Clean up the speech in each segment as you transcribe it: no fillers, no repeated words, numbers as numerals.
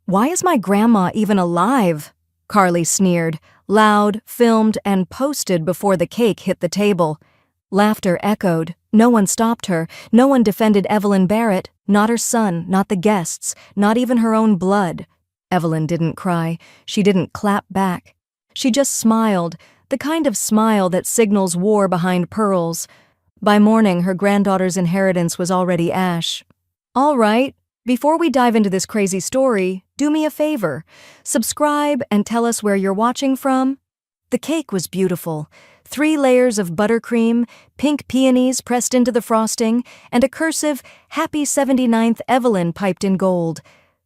Why is my grandma even alive? Carly sneered, loud, filmed, and posted before the cake hit the table. Laughter echoed. No one stopped her. No one defended Evelyn Barrett. Not her son, not the guests, not even her own blood. Evelyn didn't cry. She didn't clap back. She just smiled, the kind of smile that signals war behind pearls. By morning, her granddaughter's inheritance was already ash. All right, before we dive into this crazy story, do me a favor. Subscribe and tell us where you're watching from. The cake was beautiful. 3 layers of buttercream, pink peonies pressed into the frosting, and a cursive, Happy 79th Evelyn piped in gold.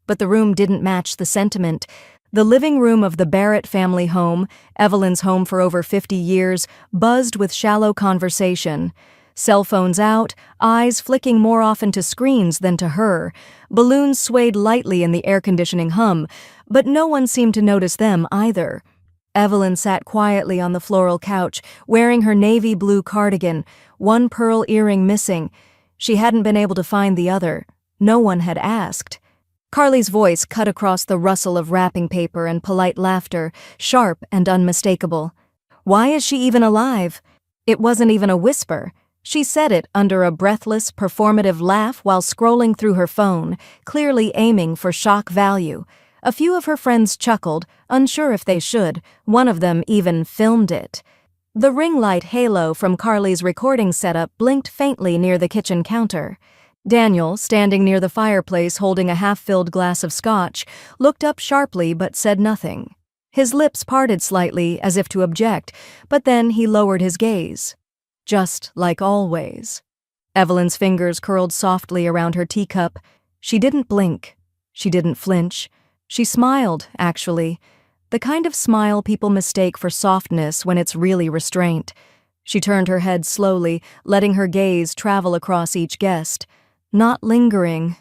But the room didn't match the sentiment. The living room of the Barrett family home, Evelyn's home for over 50 years, buzzed with shallow conversation. Cell phones out, eyes flicking more often to screens than to her. Balloons swayed lightly in the air-conditioning hum, but no one seemed to notice them either. Evelyn sat quietly on the floral couch, wearing her navy blue cardigan, one pearl earring missing. She hadn't been able to find the other. No one had asked. Carly's voice cut across the rustle of wrapping paper and polite laughter, sharp and unmistakable. Why is she even alive? It wasn't even a whisper. She said it under a breathless, performative laugh while scrolling through her phone, clearly aiming for shock value. A few of her friends chuckled, unsure if they should. One of them even filmed it. The ring light halo from Carly's recording setup blinked faintly near the kitchen counter. Daniel, standing near the fireplace holding a half-filled glass of scotch, looked up sharply but said nothing. His lips parted slightly as if to object, but then he lowered his gaze. Just like always. Evelyn's fingers curled softly around her teacup. She didn't blink. She didn't flinch. She smiled, actually. The kind of smile people mistake for softness when it's really restraint. She turned her head slowly, letting her gaze travel across each guest. Not lingering,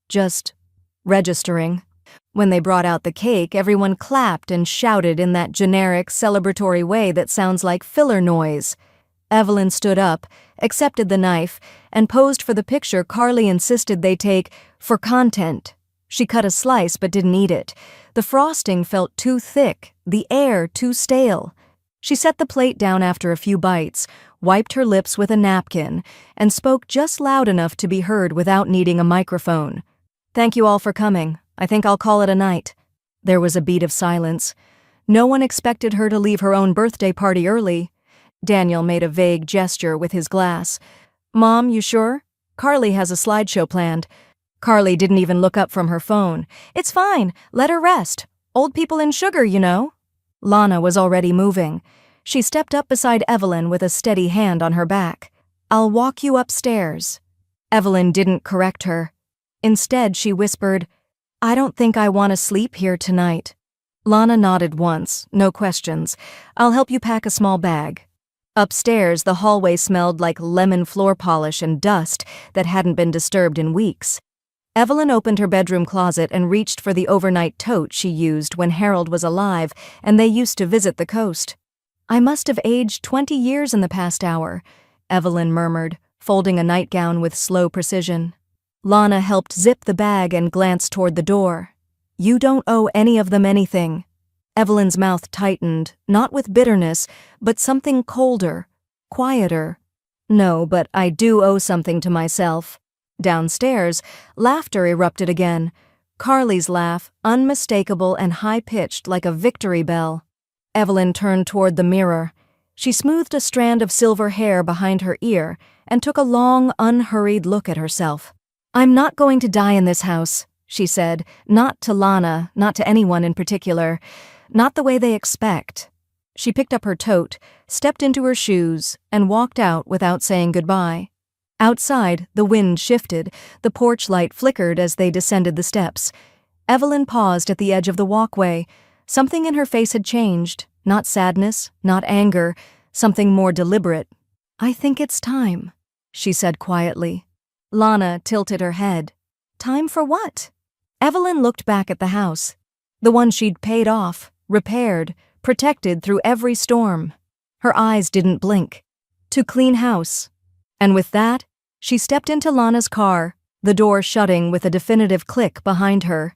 just registering. When they brought out the cake, everyone clapped and shouted in that generic, celebratory way that sounds like filler noise. Evelyn stood up, accepted the knife, and posed for the picture Carly insisted they take for content. She cut a slice but didn't eat it. The frosting felt too thick, the air too stale. She set the plate down after a few bites, wiped her lips with a napkin, and spoke just loud enough to be heard without needing a microphone. "Thank you all for coming. I think I'll call it a night." There was a beat of silence. No one expected her to leave her own birthday party early. Daniel made a vague gesture with his glass. "Mom, you sure? Carly has a slideshow planned." Carly didn't even look up from her phone. "It's fine. Let her rest. Old people and sugar, you know." Lana was already moving. She stepped up beside Evelyn with a steady hand on her back. "I'll walk you upstairs." Evelyn didn't correct her. Instead, she whispered, "I don't think I want to sleep here tonight." Lana nodded once, no questions. "I'll help you pack a small bag." Upstairs, the hallway smelled like lemon floor polish and dust that hadn't been disturbed in weeks. Evelyn opened her bedroom closet and reached for the overnight tote she used when Harold was alive and they used to visit the coast. "I must have aged 20 years in the past hour," Evelyn murmured, folding a nightgown with slow precision. Lana helped zip the bag and glanced toward the door. "You don't owe any of them anything." Evelyn's mouth tightened, not with bitterness, but something colder, quieter. "No, but I do owe something to myself." Downstairs, laughter erupted again. Carly's laugh, unmistakable and high-pitched like a victory bell. Evelyn turned toward the mirror. She smoothed a strand of silver hair behind her ear and took a long, unhurried look at herself. "I'm not going to die in this house," she said, not to Lana, not to anyone in particular. Not the way they expect. She picked up her tote, stepped into her shoes, and walked out without saying goodbye. Outside, the wind shifted, the porch light flickered as they descended the steps. Evelyn paused at the edge of the walkway. Something in her face had changed, not sadness, not anger, something more deliberate. "I think it's time," she said quietly. Lana tilted her head. "Time for what?" Evelyn looked back at the house, the one she'd paid off, repaired, protected through every storm. Her eyes didn't blink. To clean house. And with that, she stepped into Lana's car, the door shutting with a definitive click behind her.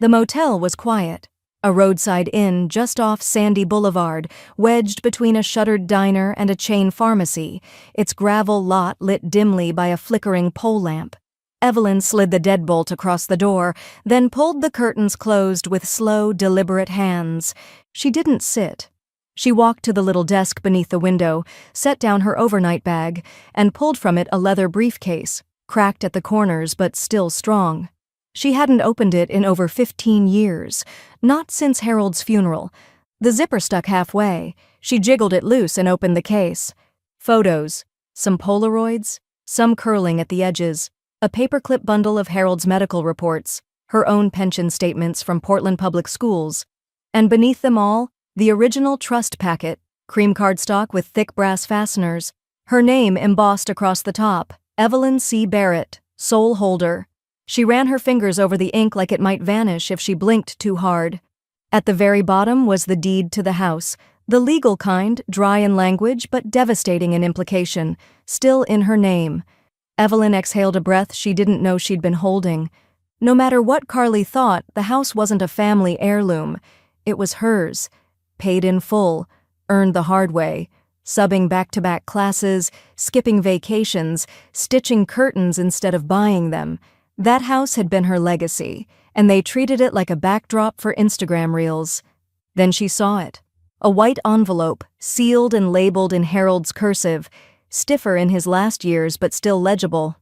The motel was quiet. A roadside inn just off Sandy Boulevard, wedged between a shuttered diner and a chain pharmacy, its gravel lot lit dimly by a flickering pole lamp. Evelyn slid the deadbolt across the door, then pulled the curtains closed with slow, deliberate hands. She didn't sit. She walked to the little desk beneath the window, set down her overnight bag, and pulled from it a leather briefcase, cracked at the corners but still strong. She hadn't opened it in over 15 years, not since Harold's funeral. The zipper stuck halfway. She jiggled it loose and opened the case. Photos, some Polaroids, some curling at the edges, a paperclip bundle of Harold's medical reports, her own pension statements from Portland Public Schools, and beneath them all, the original trust packet, cream cardstock with thick brass fasteners, her name embossed across the top, Evelyn C. Barrett, sole holder. She ran her fingers over the ink like it might vanish if she blinked too hard. At the very bottom was the deed to the house, the legal kind, dry in language but devastating in implication, still in her name. Evelyn exhaled a breath she didn't know she'd been holding. No matter what Carly thought, the house wasn't a family heirloom. It was hers. Paid in full, earned the hard way, subbing back-to-back classes, skipping vacations, stitching curtains instead of buying them. That house had been her legacy, and they treated it like a backdrop for Instagram reels. Then she saw it. A white envelope, sealed and labeled in Harold's cursive, stiffer in his last years but still legible.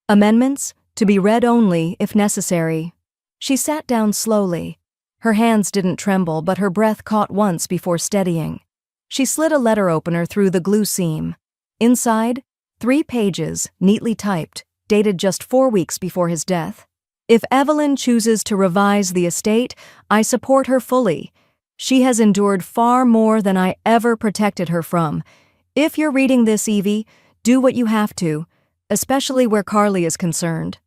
Amendments, to be read only if necessary. She sat down slowly. Her hands didn't tremble, but her breath caught once before steadying. She slid a letter opener through the glue seam. Inside, 3 pages, neatly typed, dated just 4 weeks before his death. If Evelyn chooses to revise the estate, I support her fully. She has endured far more than I ever protected her from. If you're reading this, Evie, do what you have to, especially where Carly is concerned.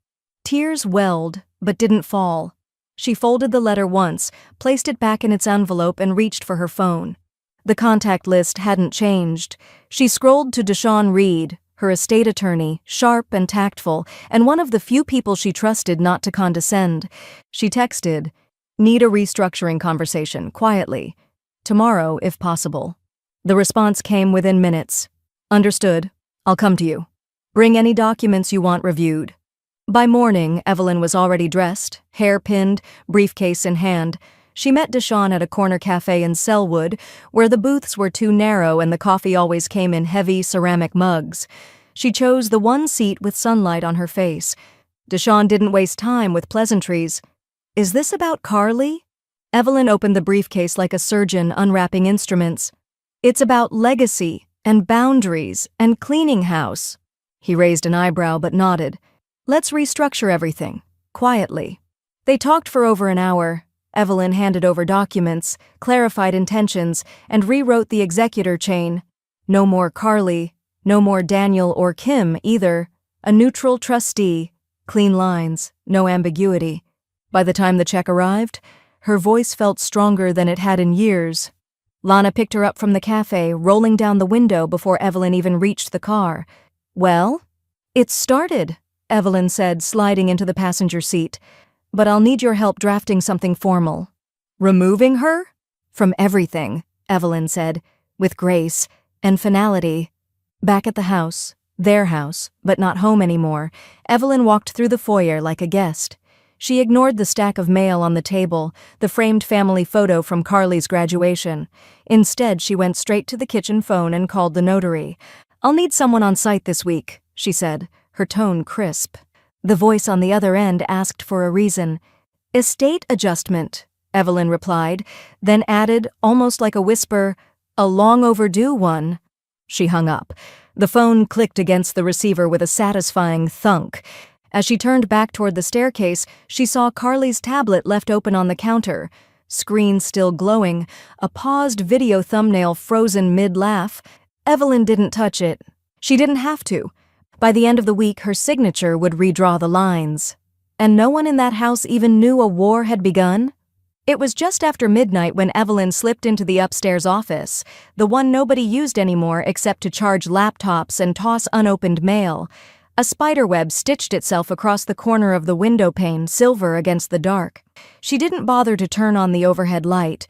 Tears welled, but didn't fall. She folded the letter once, placed it back in its envelope, and reached for her phone. The contact list hadn't changed. She scrolled to Deshawn Reed, her estate attorney, sharp and tactful, and one of the few people she trusted not to condescend. She texted, "Need a restructuring conversation, quietly. Tomorrow, if possible." The response came within minutes. "Understood. I'll come to you. Bring any documents you want reviewed." By morning, Evelyn was already dressed, hair pinned, briefcase in hand. She met Deshawn at a corner cafe in Selwood, where the booths were too narrow and the coffee always came in heavy ceramic mugs. She chose the one seat with sunlight on her face. Deshawn didn't waste time with pleasantries. "Is this about Carly?" Evelyn opened the briefcase like a surgeon unwrapping instruments. "It's about legacy and boundaries and cleaning house." He raised an eyebrow but nodded. "Let's restructure everything, quietly." They talked for over an hour. Evelyn handed over documents, clarified intentions, and rewrote the executor chain. No more Carly, no more Daniel or Kim either. A neutral trustee, clean lines, no ambiguity. By the time the check arrived, her voice felt stronger than it had in years. Lana picked her up from the cafe, rolling down the window before Evelyn even reached the car. "Well?" "It's started," Evelyn said, sliding into the passenger seat. "But I'll need your help drafting something formal." "Removing her?" "From everything," Evelyn said, with grace and finality. Back at the house, their house, but not home anymore, Evelyn walked through the foyer like a guest. She ignored the stack of mail on the table, the framed family photo from Carly's graduation. Instead, she went straight to the kitchen phone and called the notary. "I'll need someone on site this week," she said, her tone crisp. The voice on the other end asked for a reason. "Estate adjustment," Evelyn replied, then added, almost like a whisper, "A long overdue one." She hung up. The phone clicked against the receiver with a satisfying thunk. As she turned back toward the staircase, she saw Carly's tablet left open on the counter. Screen still glowing, a paused video thumbnail frozen mid-laugh. Evelyn didn't touch it. She didn't have to. By the end of the week, her signature would redraw the lines. And no one in that house even knew a war had begun? It was just after midnight when Evelyn slipped into the upstairs office, the one nobody used anymore except to charge laptops and toss unopened mail. A spiderweb stitched itself across the corner of the window pane, silver against the dark. She didn't bother to turn on the overhead light.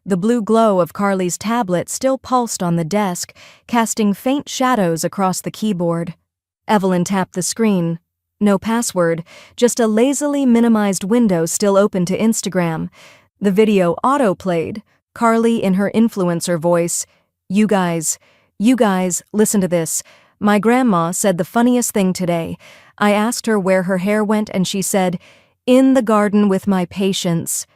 The blue glow of Carly's tablet still pulsed on the desk, casting faint shadows across the keyboard. Evelyn tapped the screen. No password, just a lazily minimized window still open to Instagram. The video auto-played, Carly in her influencer voice. You guys, listen to this. My grandma said the funniest thing today. I asked her where her hair went and she said, "In the garden with my patients."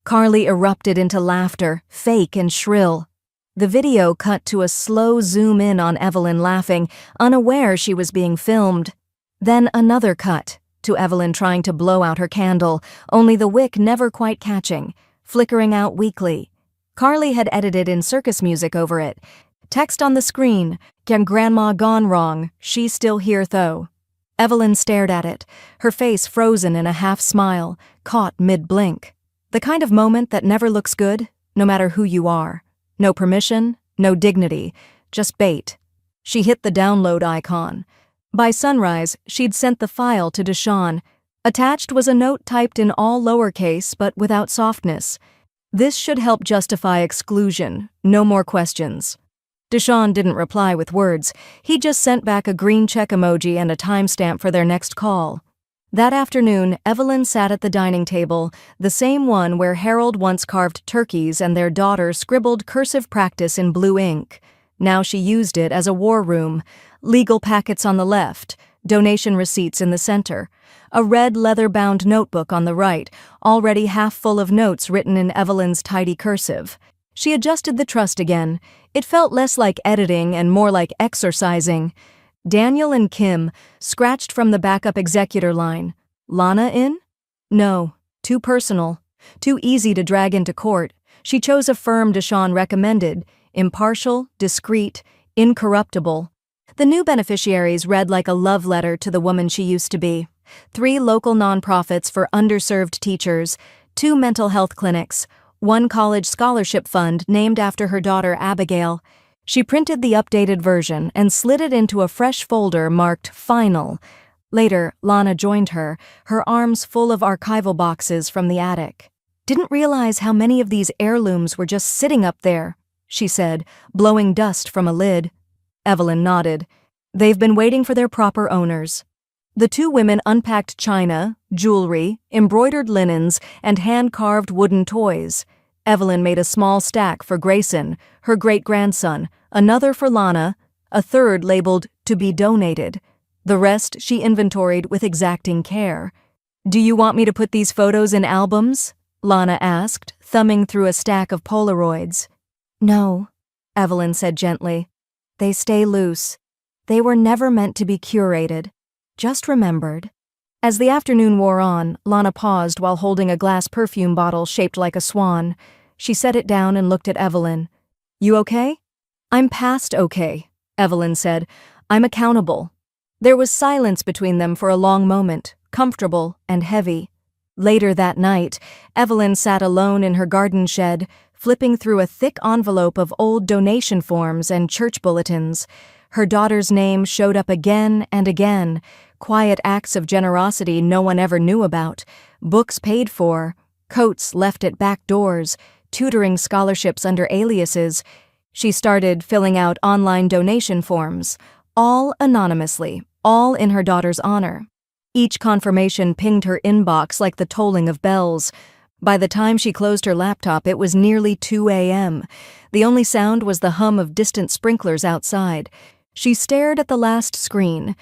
Carly erupted into laughter, fake and shrill. The video cut to a slow zoom in on Evelyn laughing, unaware she was being filmed. Then another cut, to Evelyn trying to blow out her candle, only the wick never quite catching, flickering out weakly. Carly had edited in circus music over it. Text on the screen, "Can Grandma gone wrong, she's still here though." Evelyn stared at it, her face frozen in a half-smile, caught mid-blink. The kind of moment that never looks good, no matter who you are. No permission, no dignity, just bait. She hit the download icon. By sunrise, she'd sent the file to Deshawn. Attached was a note typed in all lowercase but without softness. This should help justify exclusion, no more questions. Deshawn didn't reply with words. He just sent back a green check emoji and a timestamp for their next call. That afternoon, Evelyn sat at the dining table, the same one where Harold once carved turkeys and their daughter scribbled cursive practice in blue ink. Now she used it as a war room. Legal packets on the left, donation receipts in the center, a red leather-bound notebook on the right, already half full of notes written in Evelyn's tidy cursive. She adjusted the trust again. It felt less like editing and more like exercising. Daniel and Kim, scratched from the backup executor line. Lana in? No, too personal, too easy to drag into court. She chose a firm Deshawn recommended, impartial, discreet, incorruptible. The new beneficiaries read like a love letter to the woman she used to be. 3 local nonprofits for underserved teachers, 2 mental health clinics, 1 college scholarship fund named after her daughter Abigail. She printed the updated version and slid it into a fresh folder marked Final. Later, Lana joined her, her arms full of archival boxes from the attic. "Didn't realize how many of these heirlooms were just sitting up there," she said, blowing dust from a lid. Evelyn nodded. "They've been waiting for their proper owners." The 2 women unpacked china, jewelry, embroidered linens, and hand-carved wooden toys. Evelyn made a small stack for Grayson, her great-grandson, another for Lana, a third labeled "to be donated." The rest she inventoried with exacting care. "Do you want me to put these photos in albums?" Lana asked, thumbing through a stack of Polaroids. "No," Evelyn said gently. "They stay loose. They were never meant to be curated, just remembered." As the afternoon wore on, Lana paused while holding a glass perfume bottle shaped like a swan. She set it down and looked at Evelyn. "You okay?" "I'm past okay," Evelyn said. "I'm accountable." There was silence between them for a long moment, comfortable and heavy. Later that night, Evelyn sat alone in her garden shed, flipping through a thick envelope of old donation forms and church bulletins. Her daughter's name showed up again and again, quiet acts of generosity no one ever knew about, books paid for, coats left at back doors, tutoring scholarships under aliases. She started filling out online donation forms, all anonymously, all in her daughter's honor. Each confirmation pinged her inbox like the tolling of bells. By the time she closed her laptop, it was nearly 2 a.m. The only sound was the hum of distant sprinklers outside. She stared at the last screen.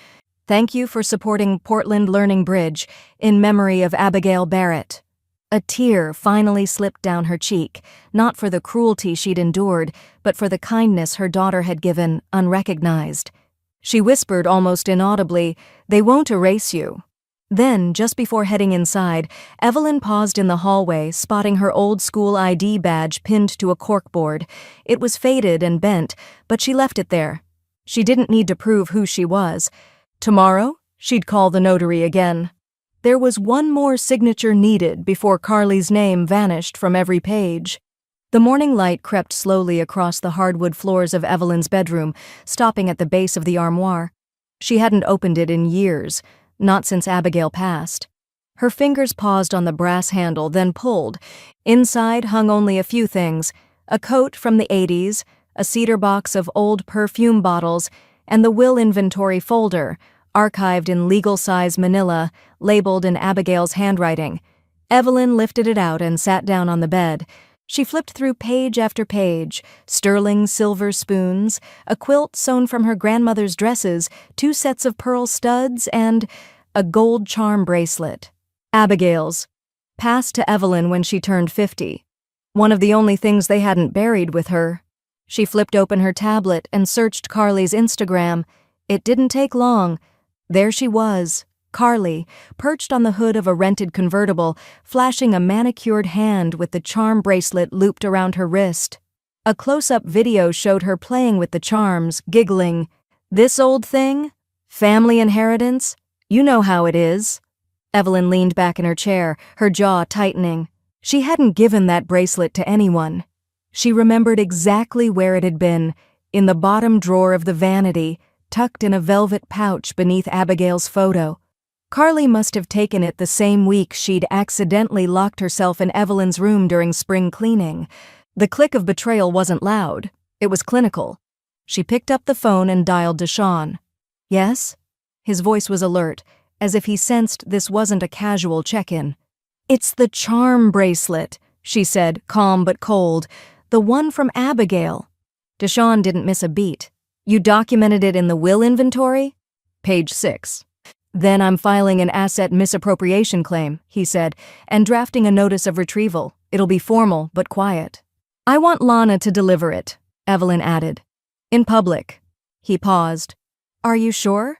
"Thank you for supporting Portland Learning Bridge, in memory of Abigail Barrett." A tear finally slipped down her cheek, not for the cruelty she'd endured, but for the kindness her daughter had given, unrecognized. She whispered almost inaudibly, "They won't erase you." Then, just before heading inside, Evelyn paused in the hallway, spotting her old school ID badge pinned to a corkboard. It was faded and bent, but she left it there. She didn't need to prove who she was. Tomorrow, she'd call the notary again. There was one more signature needed before Carly's name vanished from every page. The morning light crept slowly across the hardwood floors of Evelyn's bedroom, stopping at the base of the armoire. She hadn't opened it in years, not since Abigail passed. Her fingers paused on the brass handle, then pulled. Inside hung only a few things: a coat from the 80s, a cedar box of old perfume bottles, and the will inventory folder, archived in legal-size manila, labeled in Abigail's handwriting. Evelyn lifted it out and sat down on the bed. She flipped through page after page: sterling silver spoons, a quilt sewn from her grandmother's dresses, 2 sets of pearl studs, and a gold charm bracelet. Abigail's, passed to Evelyn when she turned 50. One of the only things they hadn't buried with her. She flipped open her tablet and searched Carly's Instagram. It didn't take long. There she was, Carly, perched on the hood of a rented convertible, flashing a manicured hand with the charm bracelet looped around her wrist. A close-up video showed her playing with the charms, giggling. "This old thing? Family inheritance? You know how it is." Evelyn leaned back in her chair, her jaw tightening. She hadn't given that bracelet to anyone. She remembered exactly where it had been, in the bottom drawer of the vanity, tucked in a velvet pouch beneath Abigail's photo. Carly must have taken it the same week she'd accidentally locked herself in Evelyn's room during spring cleaning. The click of betrayal wasn't loud. It was clinical. She picked up the phone and dialed Deshawn. "Yes?" His voice was alert, as if he sensed this wasn't a casual check-in. "It's the charm bracelet," she said, calm but cold. "The one from Abigail." Deshawn didn't miss a beat. "You documented it in the will inventory?" "Page 6. "Then I'm filing an asset misappropriation claim," he said, "and drafting a notice of retrieval. It'll be formal, but quiet." "I want Lana to deliver it," Evelyn added. "In public." He paused. "Are you sure?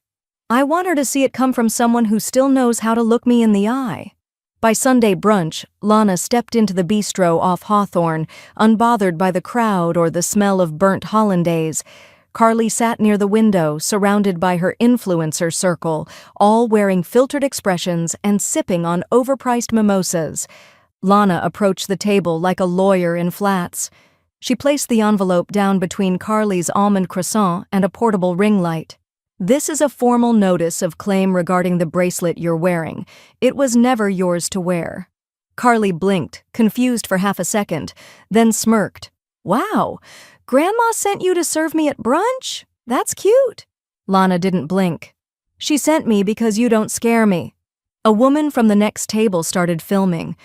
I want her to see it come from someone who still knows how to look me in the eye." By Sunday brunch, Lana stepped into the bistro off Hawthorne, unbothered by the crowd or the smell of burnt hollandaise. Carly sat near the window, surrounded by her influencer circle, all wearing filtered expressions and sipping on overpriced mimosas. Lana approached the table like a lawyer in flats. She placed the envelope down between Carly's almond croissant and a portable ring light. "This is a formal notice of claim regarding the bracelet you're wearing. It was never yours to wear." Carly blinked, confused for half a second, then smirked. "Wow, Grandma sent you to serve me at brunch? That's cute." Lana didn't blink. "She sent me because you don't scare me." A woman from the next table started filming.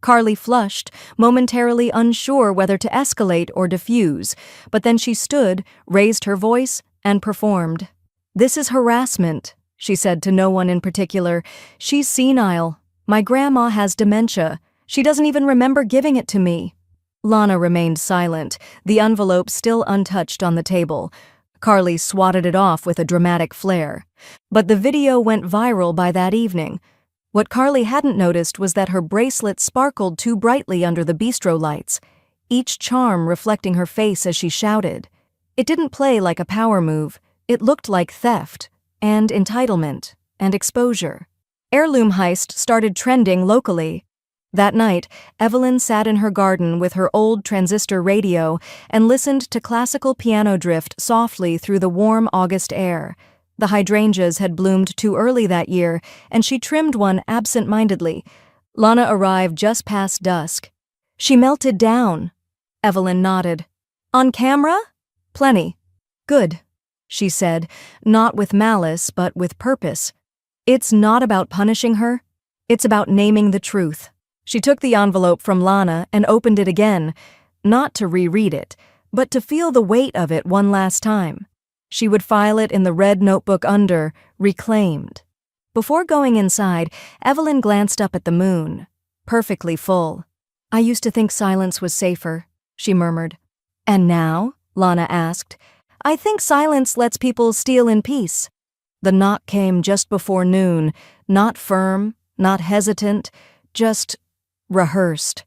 Carly flushed, momentarily unsure whether to escalate or diffuse, but then she stood, raised her voice, and performed. "This is harassment," she said to no one in particular. "She's senile. My grandma has dementia. She doesn't even remember giving it to me." Lana remained silent, the envelope still untouched on the table. Carly swatted it off with a dramatic flair. But the video went viral by that evening. What Carly hadn't noticed was that her bracelet sparkled too brightly under the bistro lights, each charm reflecting her face as she shouted. It didn't play like a power move. It looked like theft, and entitlement, and exposure. Heirloom heist started trending locally. That night, Evelyn sat in her garden with her old transistor radio and listened to classical piano drift softly through the warm August air. The hydrangeas had bloomed too early that year, and she trimmed one absent-mindedly. Lana arrived just past dusk. "She melted down." Evelyn nodded. "On camera?" "Plenty." "Good," she said, not with malice but with purpose. "It's not about punishing her. It's about naming the truth." She took the envelope from Lana and opened it again, not to reread it, but to feel the weight of it one last time. She would file it in the red notebook under, reclaimed. Before going inside, Evelyn glanced up at the moon, perfectly full. "I used to think silence was safer," she murmured. "And now?" Lana asked. "I think silence lets people steal in peace." The knock came just before noon, not firm, not hesitant, just rehearsed.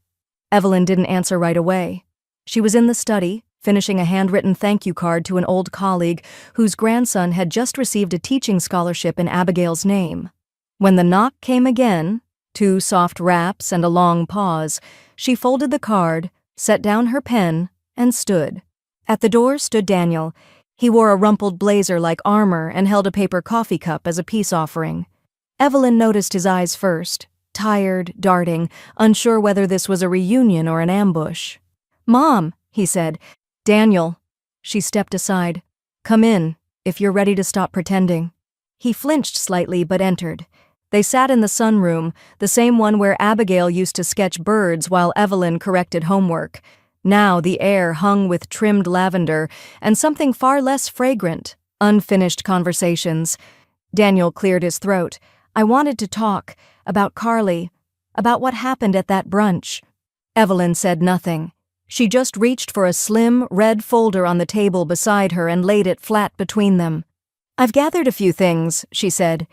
Evelyn didn't answer right away. She was in the study, finishing a handwritten thank you card to an old colleague whose grandson had just received a teaching scholarship in Abigail's name. When the knock came again, 2 soft raps and a long pause, she folded the card, set down her pen, and stood. At the door stood Daniel. He wore a rumpled blazer like armor and held a paper coffee cup as a peace offering. Evelyn noticed his eyes first, tired, darting, unsure whether this was a reunion or an ambush. "Mom," he said. "Daniel." She stepped aside. "Come in, if you're ready to stop pretending." He flinched slightly but entered. They sat in the sunroom, the same one where Abigail used to sketch birds while Evelyn corrected homework. Now the air hung with trimmed lavender and something far less fragrant, unfinished conversations. Daniel cleared his throat. "I wanted to talk about Carly, about what happened at that brunch." Evelyn said nothing. She just reached for a slim, red folder on the table beside her and laid it flat between them. "I've gathered a few things," she said.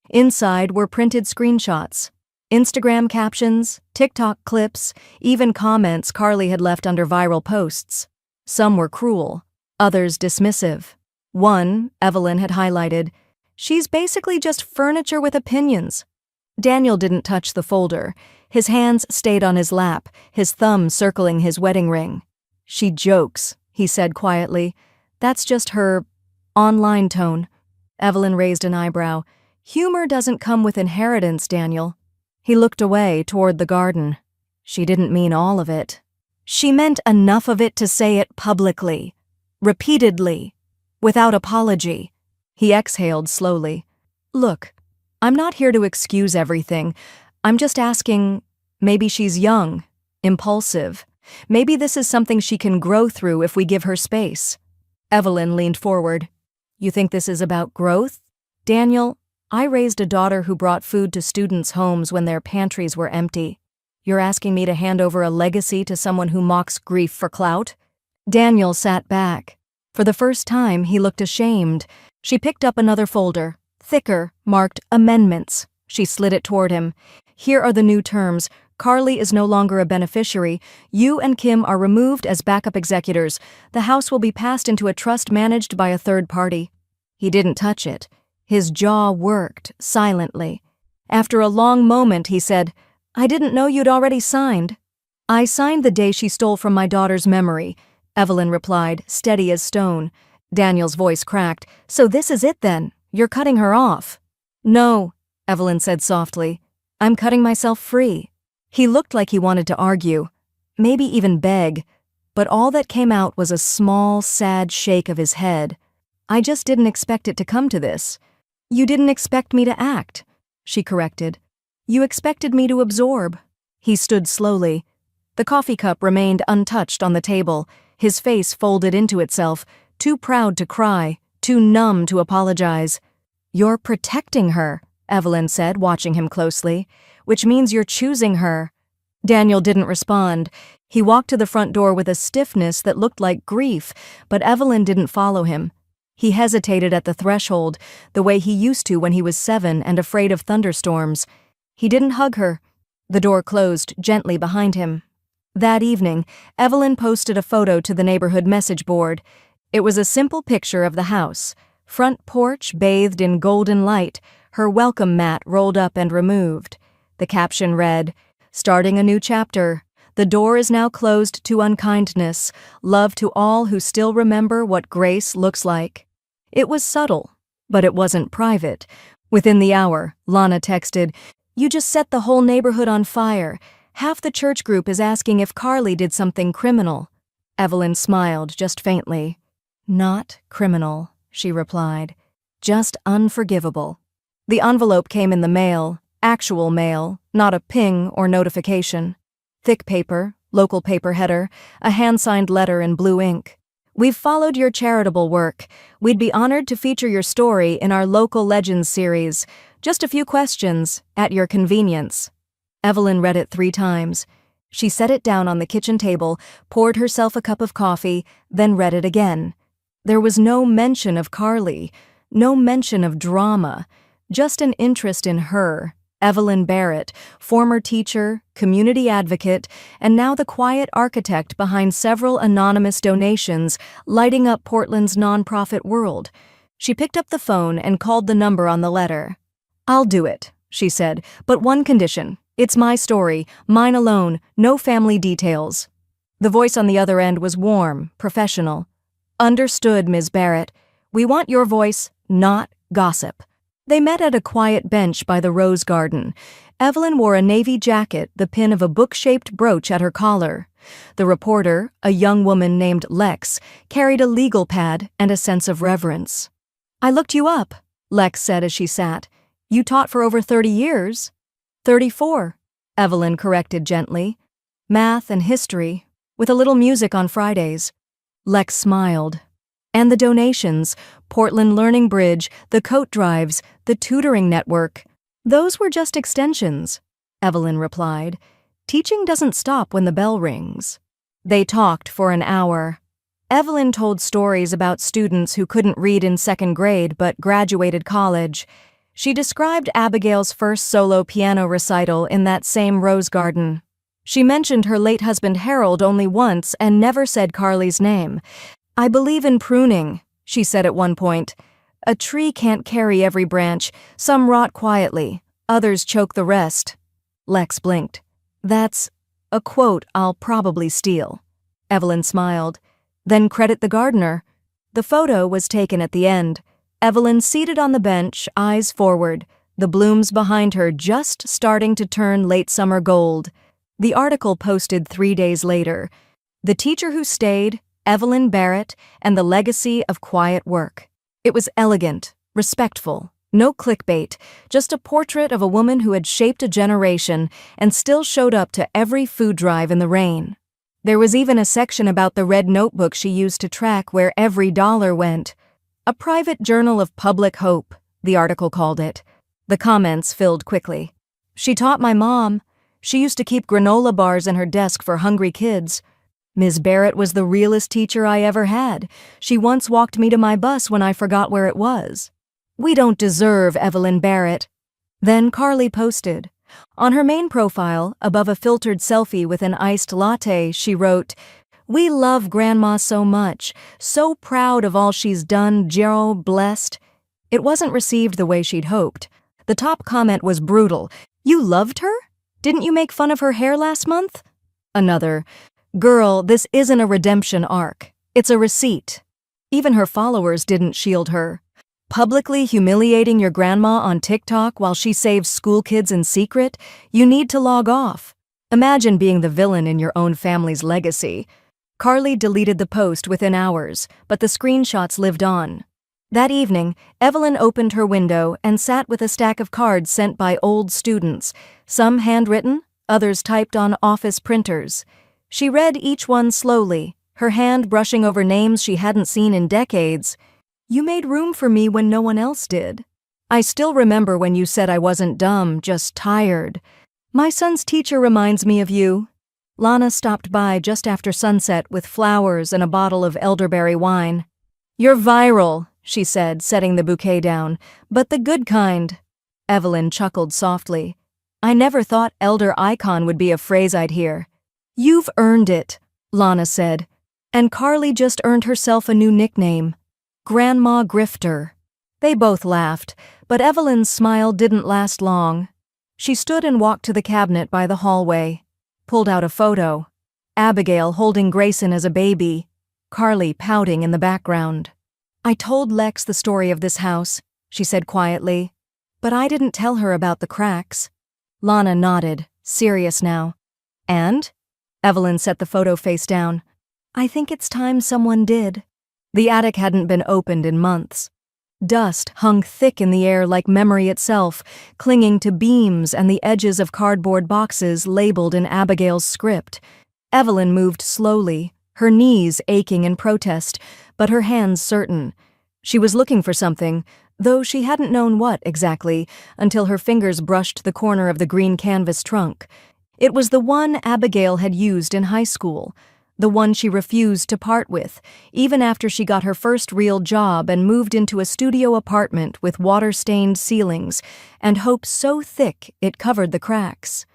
Inside were printed screenshots, Instagram captions, TikTok clips, even comments Carly had left under viral posts. Some were cruel, others dismissive. One, Evelyn had highlighted, "She's basically just furniture with opinions." Daniel didn't touch the folder. His hands stayed on his lap, his thumb circling his wedding ring. "She jokes," he said quietly. "That's just her online tone." Evelyn raised an eyebrow. "Humor doesn't come with inheritance, Daniel." He looked away toward the garden. "She didn't mean all of it. She meant enough of it to say it publicly, repeatedly, without apology." He exhaled slowly. "Look, I'm not here to excuse everything. I'm just asking, maybe she's young, impulsive. Maybe this is something she can grow through if we give her space." Evelyn leaned forward. "You think this is about growth? Daniel, I raised a daughter who brought food to students' homes when their pantries were empty. You're asking me to hand over a legacy to someone who mocks grief for clout?" Daniel sat back. For the first time, he looked ashamed. She picked up another folder, thicker, marked amendments. She slid it toward him. "Here are the new terms. Carly is no longer a beneficiary. You and Kim are removed as backup executors. The house will be passed into a trust managed by a third party." He didn't touch it. His jaw worked, silently. After a long moment, he said, "I didn't know you'd already signed." "I signed the day she stole from my daughter's memory," Evelyn replied, steady as stone. Daniel's voice cracked. "So this is it then? You're cutting her off." "No," Evelyn said softly. "I'm cutting myself free." He looked like he wanted to argue, maybe even beg, but all that came out was a small, sad shake of his head. "I just didn't expect it to come to this." "You didn't expect me to act," she corrected. "You expected me to absorb." He stood slowly. The coffee cup remained untouched on the table, his face folded into itself, too proud to cry, too numb to apologize. "You're protecting her," Evelyn said, watching him closely, "which means you're choosing her." Daniel didn't respond. He walked to the front door with a stiffness that looked like grief, but Evelyn didn't follow him. He hesitated at the threshold, the way he used to when he was 7 and afraid of thunderstorms. He didn't hug her. The door closed gently behind him. That evening, Evelyn posted a photo to the neighborhood message board. It was a simple picture of the house, front porch bathed in golden light, her welcome mat rolled up and removed. The caption read, "Starting a new chapter. The door is now closed to unkindness. Love to all who still remember what grace looks like." It was subtle, but it wasn't private. Within the hour, Lana texted, "You just set the whole neighborhood on fire. Half the church group is asking if Carly did something criminal." Evelyn smiled just faintly. "Not criminal," she replied. "Just unforgivable." The envelope came in the mail, actual mail, not a ping or notification. Thick paper, local paper header, a hand-signed letter in blue ink. "We've followed your charitable work. We'd be honored to feature your story in our Local Legends series. Just a few questions, at your convenience." Evelyn read it 3 times. She set it down on the kitchen table, poured herself a cup of coffee, then read it again. There was no mention of Carly, no mention of drama, just an interest in her, Evelyn Barrett, former teacher, community advocate, and now the quiet architect behind several anonymous donations lighting up Portland's nonprofit world. She picked up the phone and called the number on the letter. "I'll do it," she said, "but one condition. It's my story, mine alone, no family details." The voice on the other end was warm, professional. Understood, Ms. Barrett. We want your voice, not gossip. They met at a quiet bench by the rose garden. Evelyn wore a navy jacket, the pin of a book-shaped brooch at her collar. The reporter, a young woman named Lex, carried a legal pad and a sense of reverence. I looked you up, Lex said as she sat. You taught for over 30 years. 34, Evelyn corrected gently. Math and history, with a little music on Fridays. Lex smiled. And the donations, Portland Learning Bridge, the coat drives, the tutoring network. Those were just extensions, Evelyn replied. Teaching doesn't stop when the bell rings. They talked for an hour. Evelyn told stories about students who couldn't read in second grade but graduated college. She described Abigail's first solo piano recital in that same rose garden. She mentioned her late husband Harold only once and never said Carly's name. I believe in pruning, she said at one point. A tree can't carry every branch. Some rot quietly. Others choke the rest. Lex blinked. That's a quote I'll probably steal. Evelyn smiled. Then credit the gardener. The photo was taken at the end. Evelyn seated on the bench, eyes forward, the blooms behind her just starting to turn late summer gold. The article posted 3 days later. The teacher who stayed, Evelyn Barrett, and the legacy of quiet work. It was elegant, respectful, no clickbait, just a portrait of a woman who had shaped a generation and still showed up to every food drive in the rain. There was even a section about the red notebook she used to track where every dollar went. A private journal of public hope, the article called it. The comments filled quickly. She taught my mom. She used to keep granola bars in her desk for hungry kids. Ms. Barrett was the realest teacher I ever had. She once walked me to my bus when I forgot where it was. We don't deserve Evelyn Barrett. Then Carly posted. On her main profile, above a filtered selfie with an iced latte, she wrote, We love Grandma so much. So proud of all she's done, Gerald blessed. It wasn't received the way she'd hoped. The top comment was brutal. You loved her? Didn't you make fun of her hair last month? Another, Girl, this isn't a redemption arc. It's a receipt. Even her followers didn't shield her. Publicly humiliating your grandma on TikTok while she saves school kids in secret? You need to log off. Imagine being the villain in your own family's legacy. Carly deleted the post within hours, but the screenshots lived on. That evening, Evelyn opened her window and sat with a stack of cards sent by old students, some handwritten, others typed on office printers. She read each one slowly, her hand brushing over names she hadn't seen in decades. You made room for me when no one else did. I still remember when you said I wasn't dumb, just tired. My son's teacher reminds me of you. Lana stopped by just after sunset with flowers and a bottle of elderberry wine. You're viral, she said, setting the bouquet down, but the good kind. Evelyn chuckled softly. I never thought elder icon would be a phrase I'd hear. You've earned it, Lana said, and Carly just earned herself a new nickname, Grandma Grifter. They both laughed, but Evelyn's smile didn't last long. She stood and walked to the cabinet by the hallway, pulled out a photo, Abigail holding Grayson as a baby, Carly pouting in the background. I told Lex the story of this house, she said quietly, but I didn't tell her about the cracks. Lana nodded, serious now. And? Evelyn set the photo face down. I think it's time someone did. The attic hadn't been opened in months. Dust hung thick in the air like memory itself, clinging to beams and the edges of cardboard boxes labeled in Abigail's script. Evelyn moved slowly, her knees aching in protest, but her hands certain. She was looking for something, though she hadn't known what exactly, until her fingers brushed the corner of the green canvas trunk. It was the one Abigail had used in high school, the one she refused to part with, even after she got her first real job and moved into a studio apartment with water-stained ceilings and hope so thick it covered the cracks.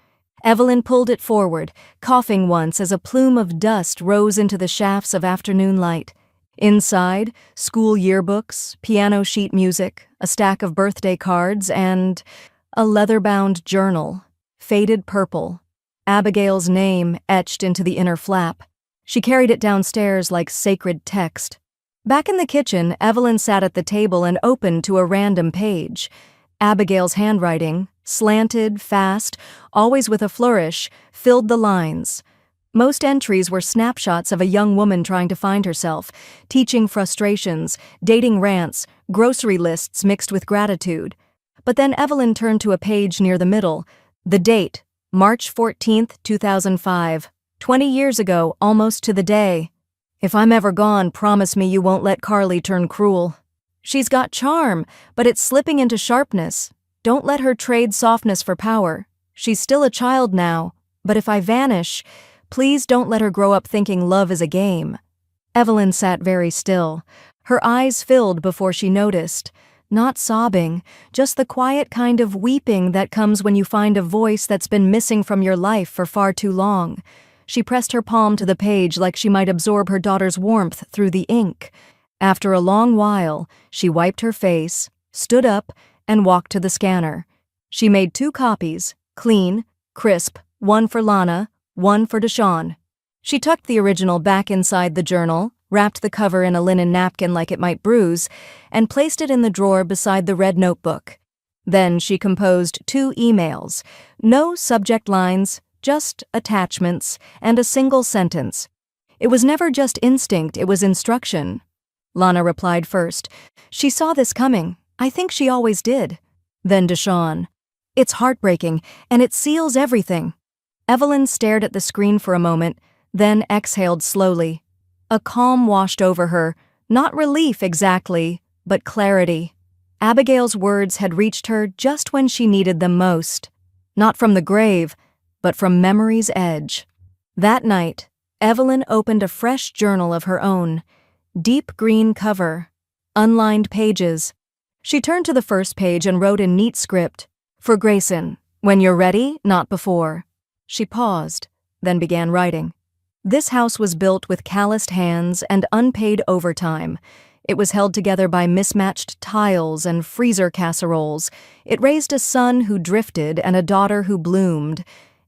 Evelyn pulled it forward, coughing once as a plume of dust rose into the shafts of afternoon light. Inside, school yearbooks, piano sheet music, a stack of birthday cards, and a leather-bound journal, faded purple. Abigail's name etched into the inner flap. She carried it downstairs like sacred text. Back in the kitchen, Evelyn sat at the table and opened to a random page. Abigail's handwriting, slanted, fast, always with a flourish, filled the lines. Most entries were snapshots of a young woman trying to find herself, teaching frustrations, dating rants, grocery lists mixed with gratitude. But then Evelyn turned to a page near the middle. The date, March 14th, 2005. 20 years ago, almost to the day. If I'm ever gone, promise me you won't let Carly turn cruel. She's got charm, but it's slipping into sharpness. Don't let her trade softness for power. She's still a child now, but if I vanish, please don't let her grow up thinking love is a game. Evelyn sat very still. Her eyes filled before she noticed. Not sobbing, just the quiet kind of weeping that comes when you find a voice that's been missing from your life for far too long. She pressed her palm to the page like she might absorb her daughter's warmth through the ink. After a long while, she wiped her face, stood up, and walked to the scanner. She made 2 copies, clean, crisp, one for Lana, one for Deshawn. She tucked the original back inside the journal, wrapped the cover in a linen napkin like it might bruise, and placed it in the drawer beside the red notebook. Then she composed 2 emails, no subject lines, just attachments, and a single sentence. It was never just instinct, it was instruction. Lana replied first. She saw this coming. I think she always did. Then Deshawn. It's heartbreaking, and it seals everything. Evelyn stared at the screen for a moment, then exhaled slowly. A calm washed over her, not relief exactly, but clarity. Abigail's words had reached her just when she needed them most. Not from the grave, but from memory's edge. That night, Evelyn opened a fresh journal of her own. Deep green cover, unlined pages. She turned to the first page and wrote in neat script, "For Grayson, when you're ready, not before." She paused, then began writing. This house was built with calloused hands and unpaid overtime. It was held together by mismatched tiles and freezer casseroles. It raised a son who drifted and a daughter who bloomed.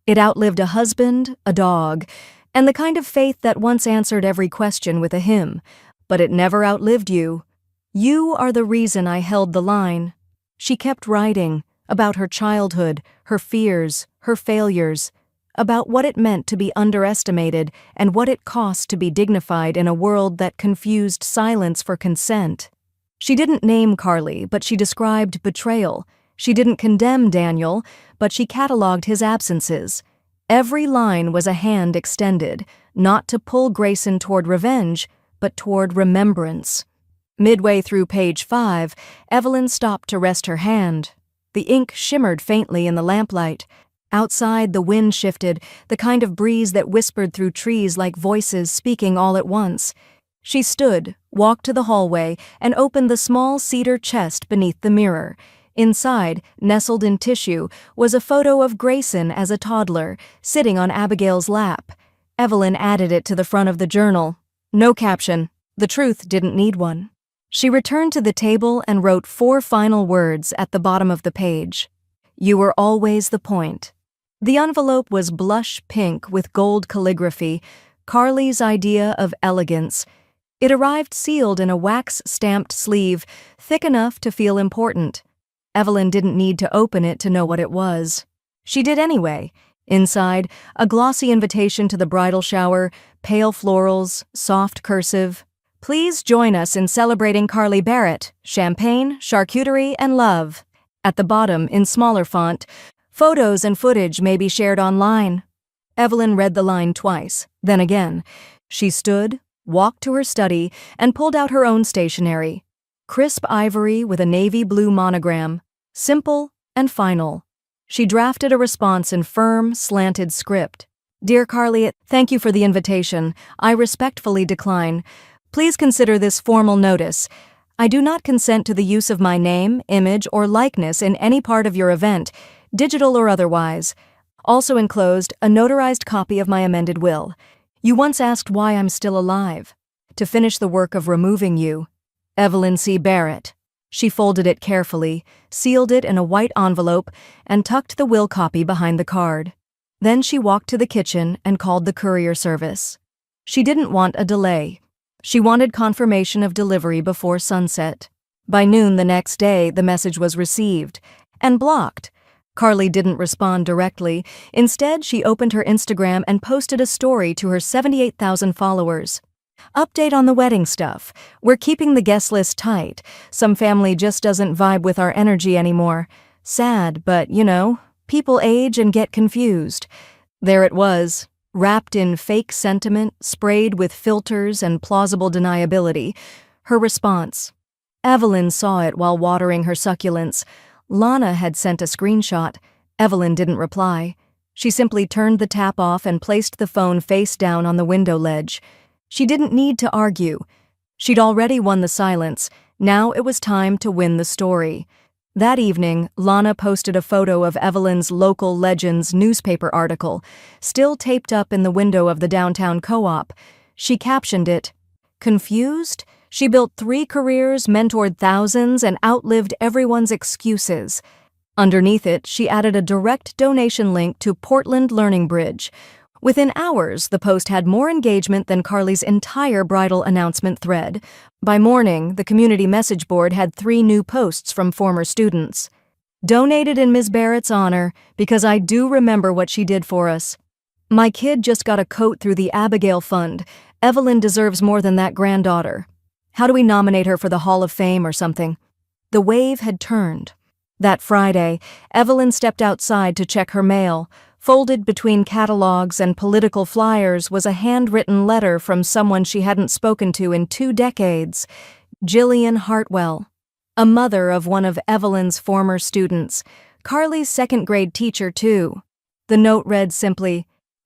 It outlived a husband, a dog, and the kind of faith that once answered every question with a hymn. But it never outlived you. You are the reason I held the line. She kept writing about her childhood, her fears, her failures, about what it meant to be underestimated and what it cost to be dignified in a world that confused silence for consent. She didn't name Carly, but she described betrayal. She didn't condemn Daniel, but she cataloged his absences. Every line was a hand extended, not to pull Grayson toward revenge, but toward remembrance. Midway through page 5, Evelyn stopped to rest her hand. The ink shimmered faintly in the lamplight. Outside, the wind shifted, the kind of breeze that whispered through trees like voices speaking all at once. She stood, walked to the hallway, and opened the small cedar chest beneath the mirror. Inside, nestled in tissue, was a photo of Grayson as a toddler, sitting on Abigail's lap. Evelyn added it to the front of the journal. No caption. The truth didn't need one. She returned to the table and wrote 4 final words at the bottom of the page. You were always the point. The envelope was blush pink with gold calligraphy, Carly's idea of elegance. It arrived sealed in a wax-stamped sleeve, thick enough to feel important. Evelyn didn't need to open it to know what it was. She did anyway. Inside, a glossy invitation to the bridal shower, pale florals, soft cursive. Please join us in celebrating Carly Barrett, champagne, charcuterie, and love. At the bottom, in smaller font, photos and footage may be shared online. Evelyn read the line twice, then again. She stood, walked to her study, and pulled out her own stationery. Crisp ivory with a navy blue monogram, simple and final. She drafted a response in firm, slanted script. Dear Carly, thank you for the invitation. I respectfully decline. Please consider this formal notice. I do not consent to the use of my name, image, or likeness in any part of your event, digital or otherwise. Also enclosed, a notarized copy of my amended will. You once asked why I'm still alive. To finish the work of removing you. Evelyn C. Barrett. She folded it carefully, sealed it in a white envelope, and tucked the will copy behind the card. Then she walked to the kitchen and called the courier service. She didn't want a delay. She wanted confirmation of delivery before sunset. By noon the next day, the message was received and blocked. Carly didn't respond directly. Instead, she opened her Instagram and posted a story to her 78,000 followers. Update on the wedding stuff. We're keeping the guest list tight. Some family just doesn't vibe with our energy anymore. Sad, but people age and get confused. There it was, wrapped in fake sentiment, sprayed with filters and plausible deniability. Her response. Evelyn saw it while watering her succulents. Lana had sent a screenshot. Evelyn didn't reply. She simply turned the tap off and placed the phone face down on the window ledge. She didn't need to argue. She'd already won the silence. Now it was time to win the story. That evening, Lana posted a photo of Evelyn's local Legends newspaper article, still taped up in the window of the downtown co-op. She captioned it, "Confused? She built 3 careers, mentored thousands, and outlived everyone's excuses." Underneath it, she added a direct donation link to Portland Learning Bridge. Within hours, the post had more engagement than Carly's entire bridal announcement thread. By morning, the community message board had 3 new posts from former students. "Donated in Ms. Barrett's honor, because I do remember what she did for us. My kid just got a coat through the Abigail Fund. Evelyn deserves more than that granddaughter. How do we nominate her for the Hall of Fame or something?" The wave had turned. That Friday, Evelyn stepped outside to check her mail. Folded between catalogs and political flyers was a handwritten letter from someone she hadn't spoken to in 2 decades, Jillian Hartwell, a mother of one of Evelyn's former students, Carly's 2nd grade teacher too. The note read simply,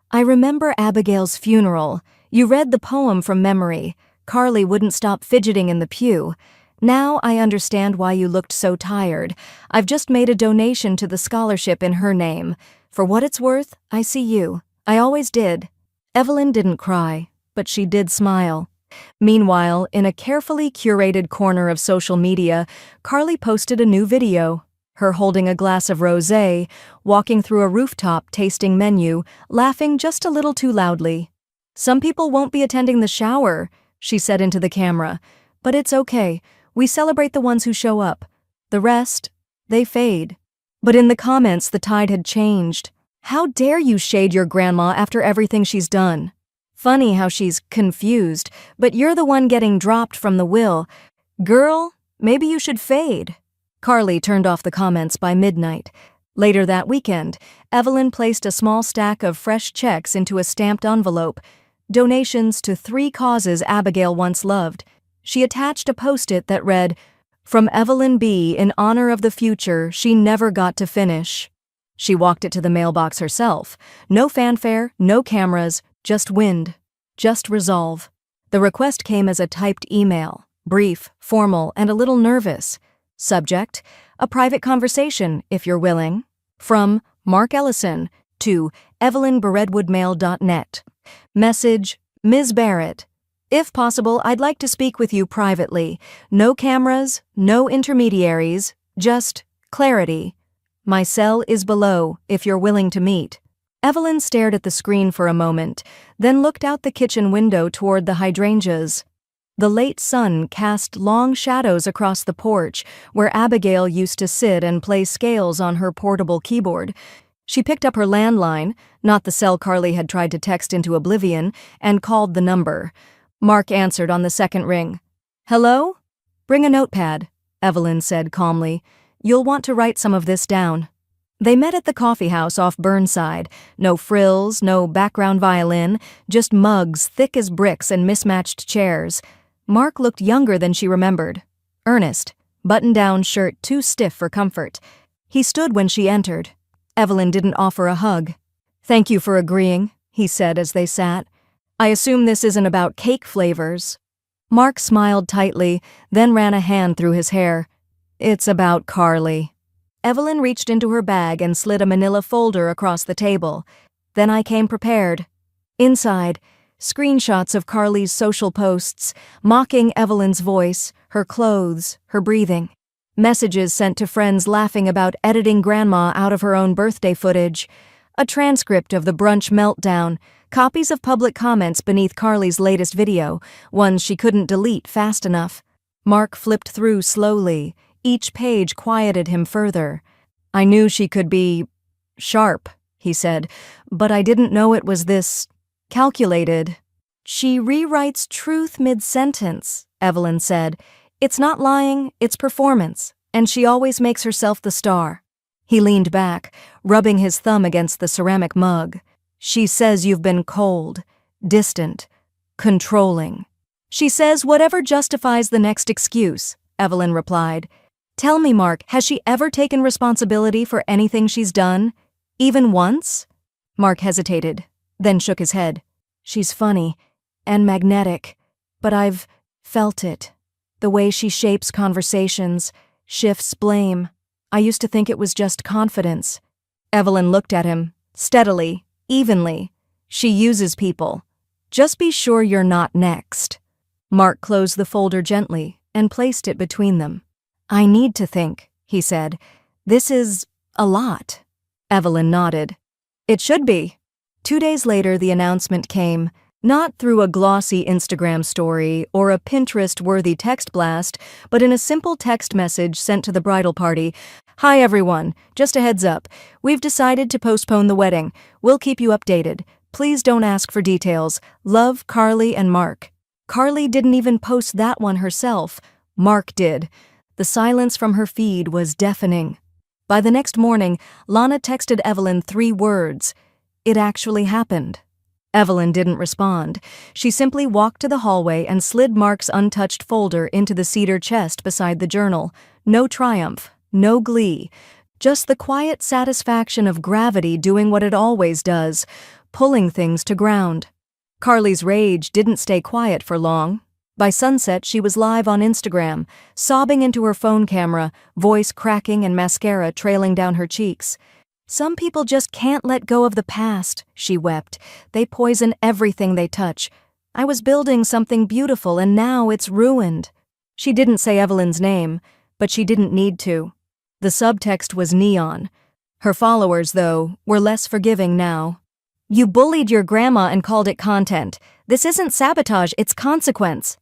"I remember Abigail's funeral. You read the poem from memory. Carly wouldn't stop fidgeting in the pew. Now I understand why you looked so tired. I've just made a donation to the scholarship in her name. For what it's worth, I see you. I always did." Evelyn didn't cry, but she did smile. Meanwhile, in a carefully curated corner of social media, Carly posted a new video. Her holding a glass of rosé, walking through a rooftop tasting menu, laughing just a little too loudly. "Some people won't be attending the shower," she said into the camera. "But it's okay. We celebrate the ones who show up. The rest, they fade." But in the comments, the tide had changed. "How dare you shade your grandma after everything she's done? Funny how she's confused, but you're the one getting dropped from the will. Girl, maybe you should fade." Carly turned off the comments by midnight. Later that weekend, Evelyn placed a small stack of fresh checks into a stamped envelope. Donations to 3 causes Abigail once loved. She attached a post-it that read, "From Evelyn B. in honor of the future she never got to finish." She walked it to the mailbox herself. No fanfare, no cameras, just wind, just resolve. The request came as a typed email, brief, formal, and a little nervous. Subject, "A private conversation, if you're willing." From Mark Ellison to evelynberedwoodmail.net. Message, "Ms. Barrett. If possible, I'd like to speak with you privately. No cameras, no intermediaries, just clarity. My cell is below, if you're willing to meet." Evelyn stared at the screen for a moment, then looked out the kitchen window toward the hydrangeas. The late sun cast long shadows across the porch, where Abigail used to sit and play scales on her portable keyboard. She picked up her landline, not the cell Carly had tried to text into oblivion, and called the number. Mark answered on the 2nd ring. "Hello? Bring a notepad," Evelyn said calmly. "You'll want to write some of this down." They met at the coffee house off Burnside. No frills, no background violin, just mugs thick as bricks and mismatched chairs. Mark looked younger than she remembered. Earnest, button-down shirt too stiff for comfort. He stood when she entered. Evelyn didn't offer a hug. "Thank you for agreeing," he said as they sat. "I assume this isn't about cake flavors." Mark smiled tightly, then ran a hand through his hair. "It's about Carly." Evelyn reached into her bag and slid a manila folder across the table. "Then I came prepared." Inside, screenshots of Carly's social posts, mocking Evelyn's voice, her clothes, her breathing. Messages sent to friends laughing about editing grandma out of her own birthday footage. A transcript of the brunch meltdown, Copies of public comments beneath Carly's latest video, ones she couldn't delete fast enough. Mark flipped through slowly. Each page quieted him further. "I knew she could be sharp," he said, "but I didn't know it was this calculated." "She rewrites truth mid-sentence," Evelyn said. "It's not lying, it's performance, and she always makes herself the star." He leaned back, rubbing his thumb against the ceramic mug. "She says you've been cold, distant, controlling." "She says whatever justifies the next excuse," Evelyn replied. "Tell me, Mark, has she ever taken responsibility for anything she's done? Even once?" Mark hesitated, then shook his head. "She's funny and magnetic, but I've felt it. The way she shapes conversations, shifts blame. I used to think it was just confidence." Evelyn looked at him, steadily, evenly. "She uses people. Just be sure you're not next." Mark closed the folder gently and placed it between them. "I need to think," he said. "This is a lot." Evelyn nodded. "It should be." 2 days later, the announcement came, not through a glossy Instagram story or a Pinterest-worthy text blast, but in a simple text message sent to the bridal party. "Hi everyone, just a heads up. We've decided to postpone the wedding. We'll keep you updated. Please don't ask for details. Love, Carly and Mark." Carly didn't even post that one herself. Mark did. The silence from her feed was deafening. By the next morning, Lana texted Evelyn 3 words. "It actually happened." Evelyn didn't respond. She simply walked to the hallway and slid Mark's untouched folder into the cedar chest beside the journal. No triumph, no glee, just the quiet satisfaction of gravity doing what it always does, pulling things to ground. Carly's rage didn't stay quiet for long. By sunset, she was live on Instagram, sobbing into her phone camera, voice cracking and mascara trailing down her cheeks. "Some people just can't let go of the past," she wept. "They poison everything they touch. I was building something beautiful and now it's ruined." She didn't say Evelyn's name, but she didn't need to. The subtext was neon. Her followers, though, were less forgiving now. "You bullied your grandma and called it content. This isn't sabotage, it's consequence.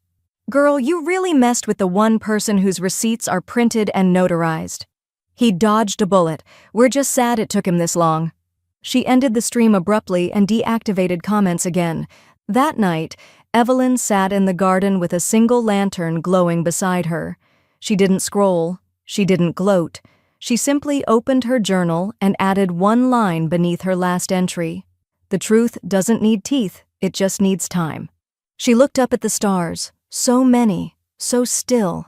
Girl, you really messed with the one person whose receipts are printed and notarized." He dodged a bullet. "We're just sad it took him this long." She ended the stream abruptly and deactivated comments again. That night, Evelyn sat in the garden with a single lantern glowing beside her. She didn't scroll. She didn't gloat. She simply opened her journal and added 1 line beneath her last entry. "The truth doesn't need teeth, it just needs time." She looked up at the stars, so many, so still.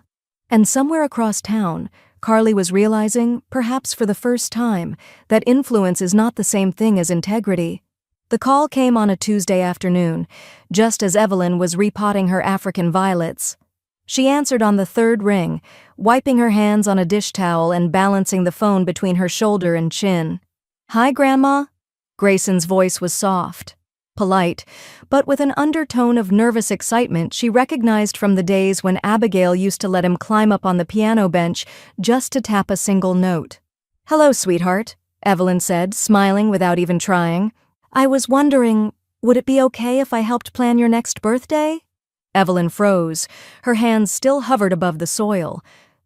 And somewhere across town, Carly was realizing, perhaps for the first time, that influence is not the same thing as integrity. The call came on a Tuesday afternoon, just as Evelyn was repotting her African violets. She answered on the 3rd ring, wiping her hands on a dish towel and balancing the phone between her shoulder and chin. "Hi, Grandma." Grayson's voice was soft, polite, but with an undertone of nervous excitement she recognized from the days when Abigail used to let him climb up on the piano bench just to tap a single note. "Hello, sweetheart," Evelyn said, smiling without even trying. "I was wondering, would it be okay if I helped plan your next birthday?" Evelyn froze. Her hands still hovered above the soil.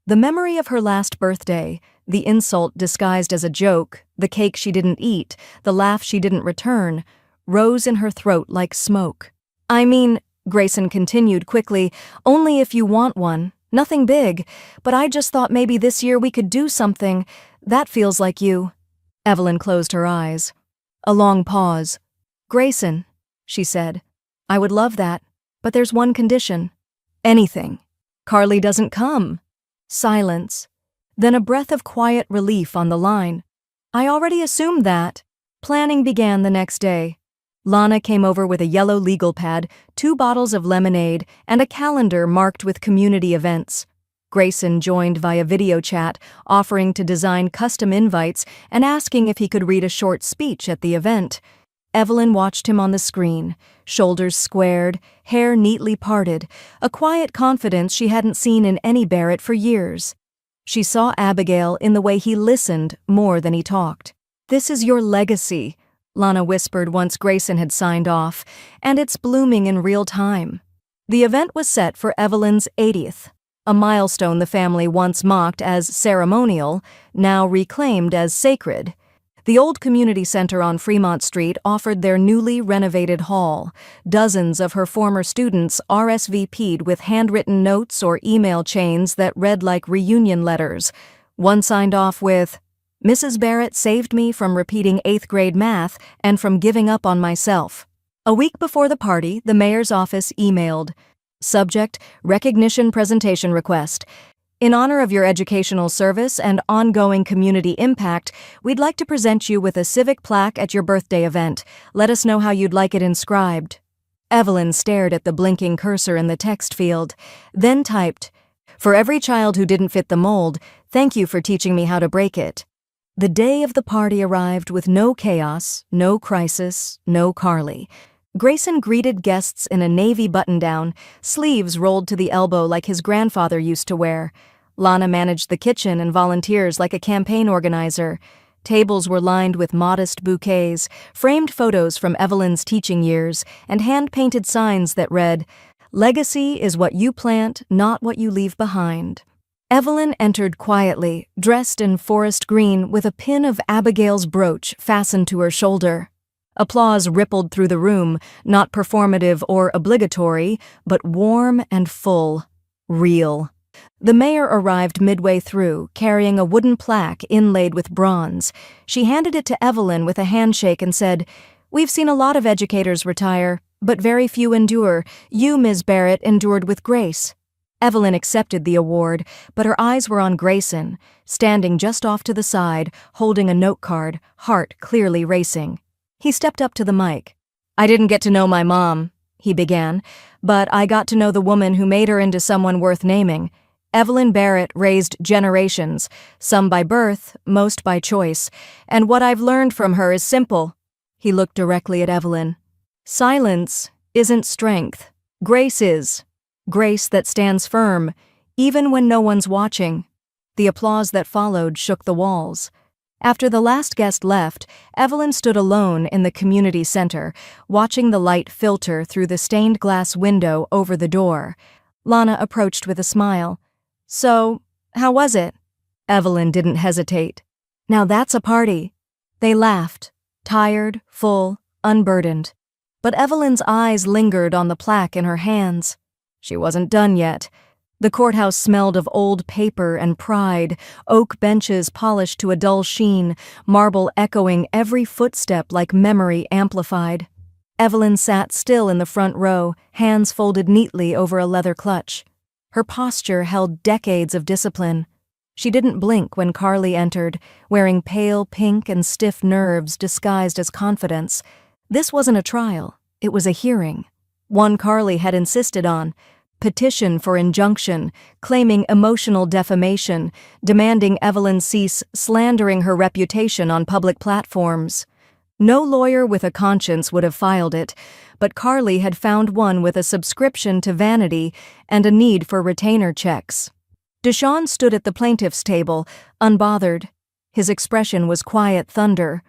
The memory of her last birthday, the insult disguised as a joke, the cake she didn't eat, the laugh she didn't return, rose in her throat like smoke. "I mean," Grayson continued quickly, "only if you want one. Nothing big, but I just thought maybe this year we could do something. That feels like you." Evelyn closed her eyes. A long pause. "Grayson," she said, "I would love that, but there's one condition." "Anything." "Carly doesn't come." Silence. Then a breath of quiet relief on the line. "I already assumed that." Planning began the next day. Lana came over with a yellow legal pad, 2 bottles of lemonade, and a calendar marked with community events. Grayson joined via video chat, offering to design custom invites and asking if he could read a short speech at the event. Evelyn watched him on the screen, shoulders squared, hair neatly parted, a quiet confidence she hadn't seen in any Barrett for years. She saw Abigail in the way he listened more than he talked. "This is your legacy," Lana whispered once Grayson had signed off, and it's blooming in real time. The event was set for Evelyn's 80th, a milestone the family once mocked as ceremonial, now reclaimed as sacred. The old community center on Fremont Street offered their newly renovated hall. Dozens of her former students RSVP'd with handwritten notes or email chains that read like reunion letters. One signed off with, "Mrs. Barrett saved me from repeating 8th grade math and from giving up on myself." A week before the party, the mayor's office emailed, "Subject, recognition presentation request. In honor of your educational service and ongoing community impact, we'd like to present you with a civic plaque at your birthday event. Let us know how you'd like it inscribed." Evelyn stared at the blinking cursor in the text field, then typed, "For every child who didn't fit the mold, thank you for teaching me how to break it." The day of the party arrived with no chaos, no crisis, no Carly. Grayson greeted guests in a navy button-down, sleeves rolled to the elbow like his grandfather used to wear. Lana managed the kitchen and volunteers like a campaign organizer. Tables were lined with modest bouquets, framed photos from Evelyn's teaching years, and hand-painted signs that read, "Legacy is what you plant, not what you leave behind." Evelyn entered quietly, dressed in forest green with a pin of Abigail's brooch fastened to her shoulder. Applause rippled through the room, not performative or obligatory, but warm and full. Real. The mayor arrived midway through, carrying a wooden plaque inlaid with bronze. She handed it to Evelyn with a handshake and said, "We've seen a lot of educators retire, but very few endure. You, Ms. Barrett, endured with grace." Evelyn accepted the award, but her eyes were on Grayson, standing just off to the side, holding a note card, heart clearly racing. He stepped up to the mic. "I didn't get to know my mom," he began, "but I got to know the woman who made her into someone worth naming. Evelyn Barrett raised generations, some by birth, most by choice, and what I've learned from her is simple." He looked directly at Evelyn. "Silence isn't strength. Grace is. Grace that stands firm, even when no one's watching." The applause that followed shook the walls. After the last guest left, Evelyn stood alone in the community center, watching the light filter through the stained glass window over the door. Lana approached with a smile. "So, how was it?" Evelyn didn't hesitate. "Now that's a party." They laughed, tired, full, unburdened. But Evelyn's eyes lingered on the plaque in her hands. She wasn't done yet. The courthouse smelled of old paper and pride, oak benches polished to a dull sheen, marble echoing every footstep like memory amplified. Evelyn sat still in the front row, hands folded neatly over a leather clutch. Her posture held decades of discipline. She didn't blink when Carly entered, wearing pale pink and stiff nerves disguised as confidence. This wasn't a trial, it was a hearing. One Carly had insisted on. Petition for injunction, claiming emotional defamation, demanding Evelyn cease slandering her reputation on public platforms. No lawyer with a conscience would have filed it, but Carly had found one with a subscription to vanity and a need for retainer checks. Deshawn stood at the plaintiff's table, unbothered. His expression was quiet thunder.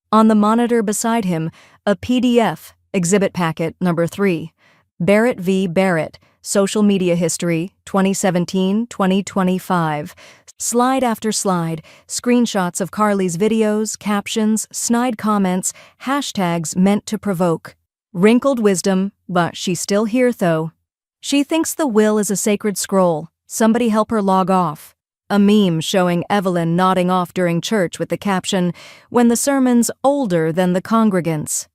On the monitor beside him, a PDF, Exhibit Packet Number 3, Barrett v. Barrett, Social Media History, 2017-2025. Slide after slide, screenshots of Carly's videos, captions, snide comments, hashtags meant to provoke. Wrinkled wisdom, but she's still here, though. She thinks the will is a sacred scroll. Somebody help her log off. A meme showing Evelyn nodding off during church with the caption, "When the sermon's older than the congregants."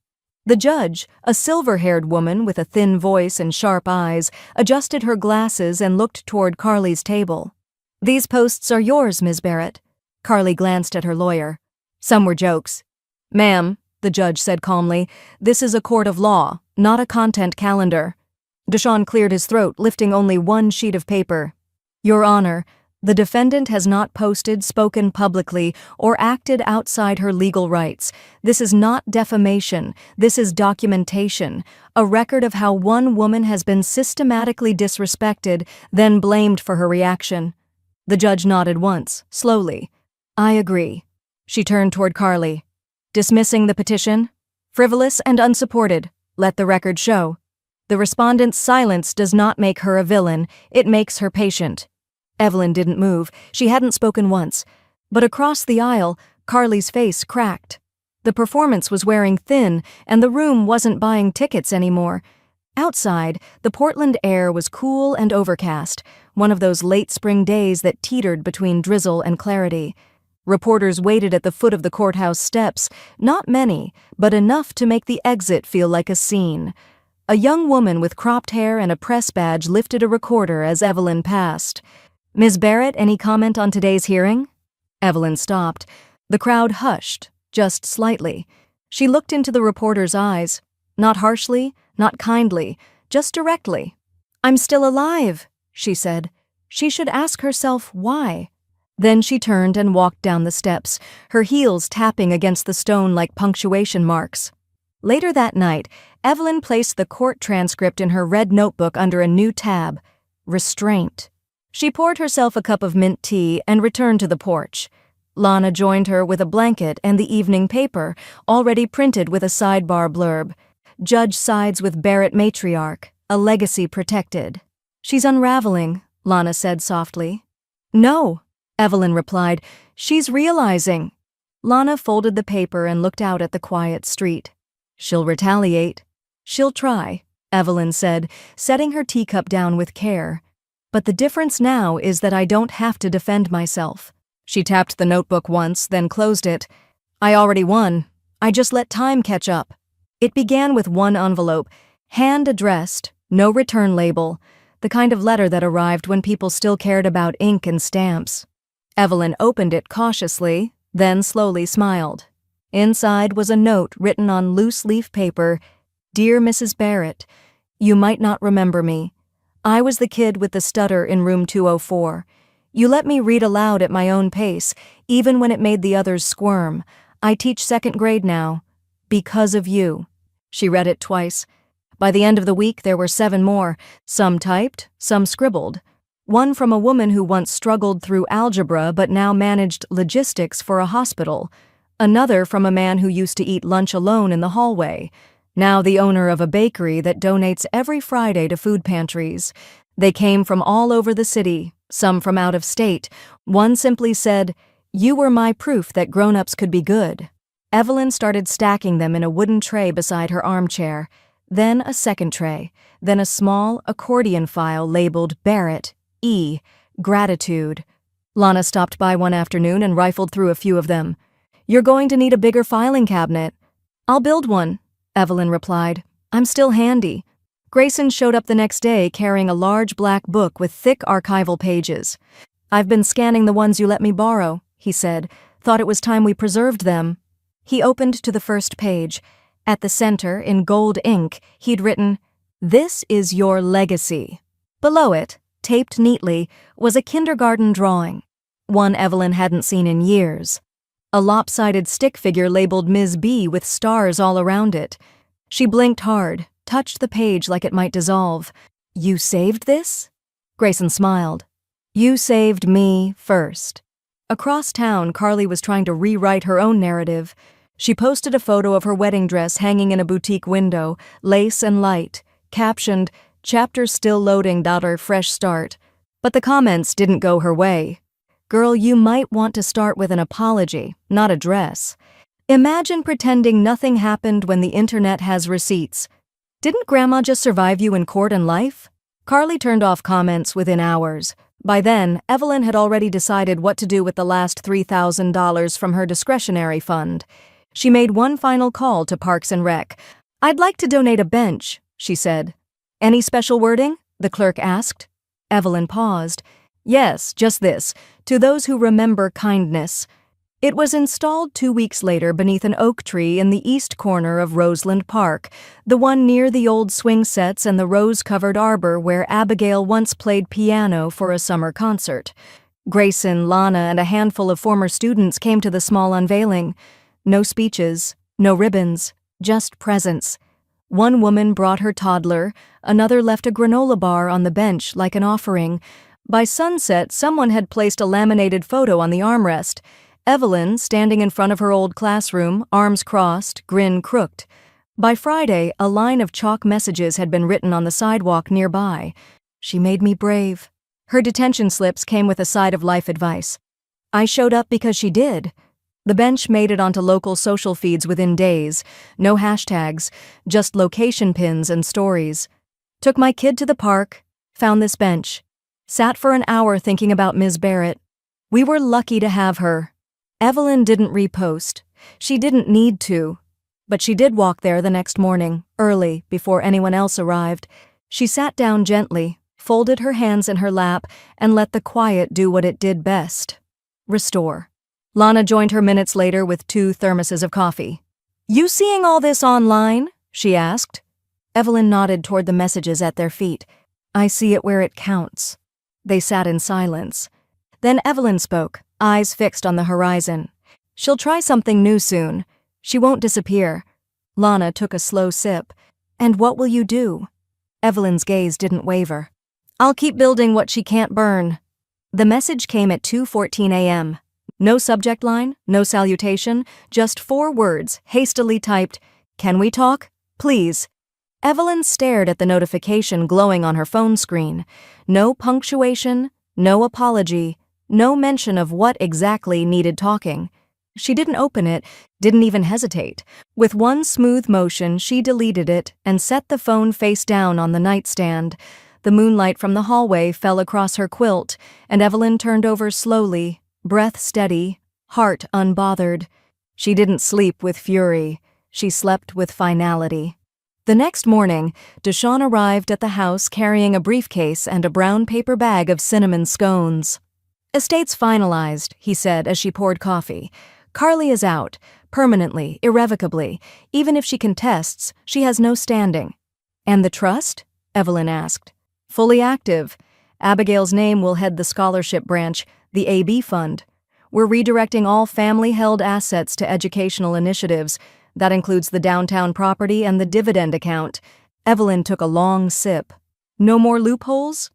The judge, a silver-haired woman with a thin voice and sharp eyes, adjusted her glasses and looked toward Carly's table. "These posts are yours, Ms. Barrett." Carly glanced at her lawyer. Some were jokes. "Ma'am," the judge said calmly, "this is a court of law, not a content calendar." Deshawn cleared his throat, lifting only one sheet of paper. "Your Honor, the defendant has not posted, spoken publicly, or acted outside her legal rights. This is not defamation. This is documentation, a record of how one woman has been systematically disrespected, then blamed for her reaction." The judge nodded once, slowly. "I agree." She turned toward Carly. "Dismissing the petition?" Frivolous and unsupported, let the record show. The respondent's silence does not make her a villain, it makes her patient. Evelyn didn't move, she hadn't spoken once. But across the aisle, Carly's face cracked. The performance was wearing thin, and the room wasn't buying tickets anymore. Outside, the Portland air was cool and overcast, one of those late spring days that teetered between drizzle and clarity. Reporters waited at the foot of the courthouse steps, not many, but enough to make the exit feel like a scene. A young woman with cropped hair and a press badge lifted a recorder as Evelyn passed. "Ms. Barrett, any comment on today's hearing?" Evelyn stopped. The crowd hushed, just slightly. She looked into the reporter's eyes, not harshly, not kindly, just directly. "I'm still alive," she said. She should ask herself why. Then she turned and walked down the steps, her heels tapping against the stone like punctuation marks. Later that night, Evelyn placed the court transcript in her red notebook under a new tab, Restraint. She poured herself a cup of mint tea and returned to the porch. Lana joined her with a blanket and the evening paper, already printed with a sidebar blurb. Judge sides with Barrett matriarch, a legacy protected. "She's unraveling," Lana said softly. "No," Evelyn replied, "she's realizing." Lana folded the paper and looked out at the quiet street. "She'll retaliate." "She'll try," Evelyn said, setting her teacup down with care. "But the difference now is that I don't have to defend myself." She tapped the notebook once, then closed it. "I already won. I just let time catch up." It began with one envelope, hand-addressed, no return label, the kind of letter that arrived when people still cared about ink and stamps. Evelyn opened it cautiously, then slowly smiled. Inside was a note written on loose-leaf paper, "Dear Mrs. Barrett, you might not remember me. I was the kid with the stutter in room 204. You let me read aloud at my own pace, even when it made the others squirm. I teach second grade now. Because of you." She read it twice. By the end of the week, there were 7 more, some typed, some scribbled. One from a woman who once struggled through algebra but now managed logistics for a hospital. Another from a man who used to eat lunch alone in the hallway, now the owner of a bakery that donates every Friday to food pantries. They came from all over the city, some from out of state. One simply said, "You were my proof that grown-ups could be good." Evelyn started stacking them in a wooden tray beside her armchair, then a second tray, then a small accordion file labeled Barrett, E, Gratitude. Lana stopped by one afternoon and rifled through a few of them. "You're going to need a bigger filing cabinet." "I'll build one," Evelyn replied. "I'm still handy." Grayson showed up the next day carrying a large black book with thick archival pages. "I've been scanning the ones you let me borrow," he said. "Thought it was time we preserved them." He opened to the first page. At the center, in gold ink, he'd written, "This is your legacy." Below it, taped neatly, was a kindergarten drawing, one Evelyn hadn't seen in years. A lopsided stick figure labeled Ms. B with stars all around it. She blinked hard, touched the page like it might dissolve. "You saved this?" Grayson smiled. "You saved me first." Across town, Carly was trying to rewrite her own narrative. She posted a photo of her wedding dress hanging in a boutique window, lace and light, captioned, "Chapter still loading, daughter, fresh start." But the comments didn't go her way. "Girl, you might want to start with an apology, not a dress. Imagine pretending nothing happened when the internet has receipts. Didn't Grandma just survive you in court and life?" Carly turned off comments within hours. By then, Evelyn had already decided what to do with the last $3,000 from her discretionary fund. She made one final call to Parks and Rec. "I'd like to donate a bench," she said. "Any special wording?" the clerk asked. Evelyn paused. "Yes, just this. To those who remember kindness." It was installed 2 weeks later beneath an oak tree in the east corner of Roseland Park, the one near the old swing sets and the rose-covered arbor where Abigail once played piano for a summer concert. Grayson, Lana, and a handful of former students came to the small unveiling. No speeches, no ribbons, just presence. One woman brought her toddler, another left a granola bar on the bench like an offering. By sunset, someone had placed a laminated photo on the armrest. Evelyn, standing in front of her old classroom, arms crossed, grin crooked. By Friday, a line of chalk messages had been written on the sidewalk nearby. She made me brave. Her detention slips came with a side of life advice. I showed up because she did. The bench made it onto local social feeds within days. No hashtags, just location pins and stories. Took my kid to the park, found this bench. Sat for an hour thinking about Ms. Barrett. We were lucky to have her. Evelyn didn't repost. She didn't need to. But she did walk there the next morning, early, before anyone else arrived. She sat down gently, folded her hands in her lap, and let the quiet do what it did best. Restore. Lana joined her minutes later with 2 thermoses of coffee. "You seeing all this online?" she asked. Evelyn nodded toward the messages at their feet. "I see it where it counts." They sat in silence. Then Evelyn spoke, eyes fixed on the horizon. "She'll try something new soon. She won't disappear." Lana took a slow sip. "And what will you do?" Evelyn's gaze didn't waver. "I'll keep building what she can't burn." The message came at 2:14 a.m. No subject line, no salutation, just 4 words, hastily typed, "Can we talk? Please." Evelyn stared at the notification glowing on her phone screen. No punctuation, no apology, no mention of what exactly needed talking. She didn't open it, didn't even hesitate. With one smooth motion, she deleted it and set the phone face down on the nightstand. The moonlight from the hallway fell across her quilt, and Evelyn turned over slowly, breath steady, heart unbothered. She didn't sleep with fury. She slept with finality. The next morning, Deshawn arrived at the house carrying a briefcase and a brown paper bag of cinnamon scones. "Estate's finalized," he said as she poured coffee. "Carly is out, permanently, irrevocably. Even if she contests, she has no standing." "And the trust?" Evelyn asked. "Fully active. Abigail's name will head the scholarship branch, the AB Fund. We're redirecting all family-held assets to educational initiatives. That includes the downtown property and the dividend account." Evelyn took a long sip. "No more loopholes?"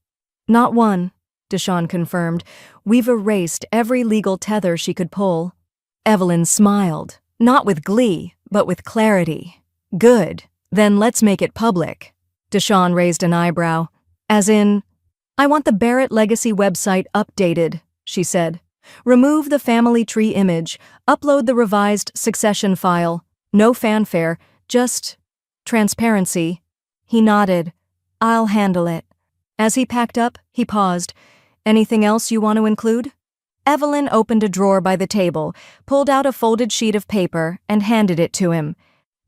"Not one," Deshawn confirmed. "We've erased every legal tether she could pull." Evelyn smiled, not with glee, but with clarity. "Good. Then let's make it public." Deshawn raised an eyebrow. "As in?" "I want the Barrett Legacy website updated," she said. "Remove the family tree image, upload the revised succession file. No fanfare, just transparency." He nodded. "I'll handle it." As he packed up, he paused. "Anything else you want to include?" Evelyn opened a drawer by the table, pulled out a folded sheet of paper, and handed it to him.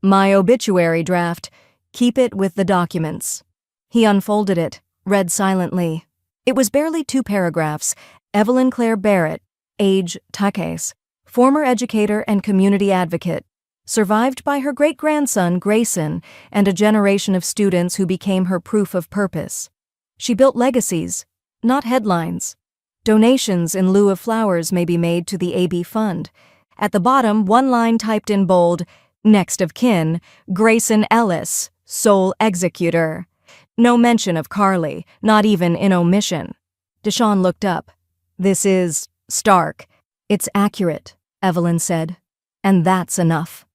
"My obituary draft. Keep it with the documents." He unfolded it, read silently. It was barely 2 paragraphs. Evelyn Claire Barrett, age Takes, former educator and community advocate, survived by her great-grandson Grayson and a generation of students who became her proof of purpose. She built legacies, not headlines. Donations in lieu of flowers may be made to the AB Fund. At the bottom, one line typed in bold, "Next of kin, Grayson Ellis, sole executor." No mention of Carly, not even in omission. Deshawn looked up. "This is stark." "It's accurate," Evelyn said. "And that's enough."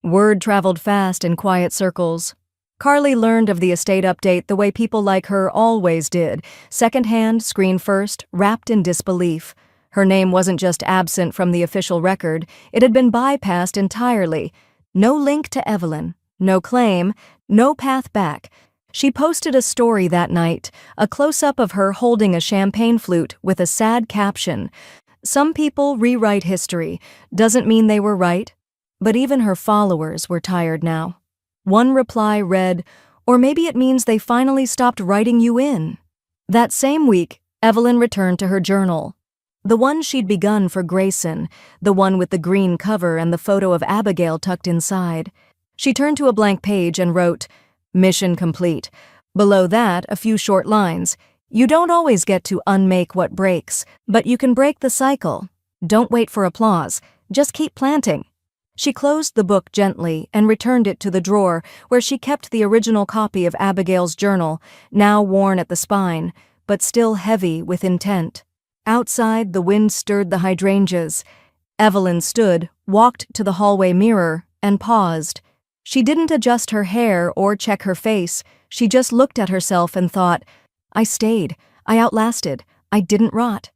Word traveled fast in quiet circles. Carly learned of the estate update the way people like her always did, secondhand, screen first, wrapped in disbelief. Her name wasn't just absent from the official record, it had been bypassed entirely. No link to Evelyn, no claim, no path back. She posted a story that night, a close-up of her holding a champagne flute with a sad caption. "Some people rewrite history, doesn't mean they were right." But even her followers were tired now. One reply read, "Or maybe it means they finally stopped writing you in." That same week, Evelyn returned to her journal. The one she'd begun for Grayson, the one with the green cover and the photo of Abigail tucked inside. She turned to a blank page and wrote, "Mission complete." Below that, a few short lines. "You don't always get to unmake what breaks, but you can break the cycle. Don't wait for applause. Just keep planting." She closed the book gently and returned it to the drawer where she kept the original copy of Abigail's journal, now worn at the spine, but still heavy with intent. Outside, the wind stirred the hydrangeas. Evelyn stood, walked to the hallway mirror, and paused. She didn't adjust her hair or check her face, she just looked at herself and thought, I stayed, I outlasted, I didn't rot.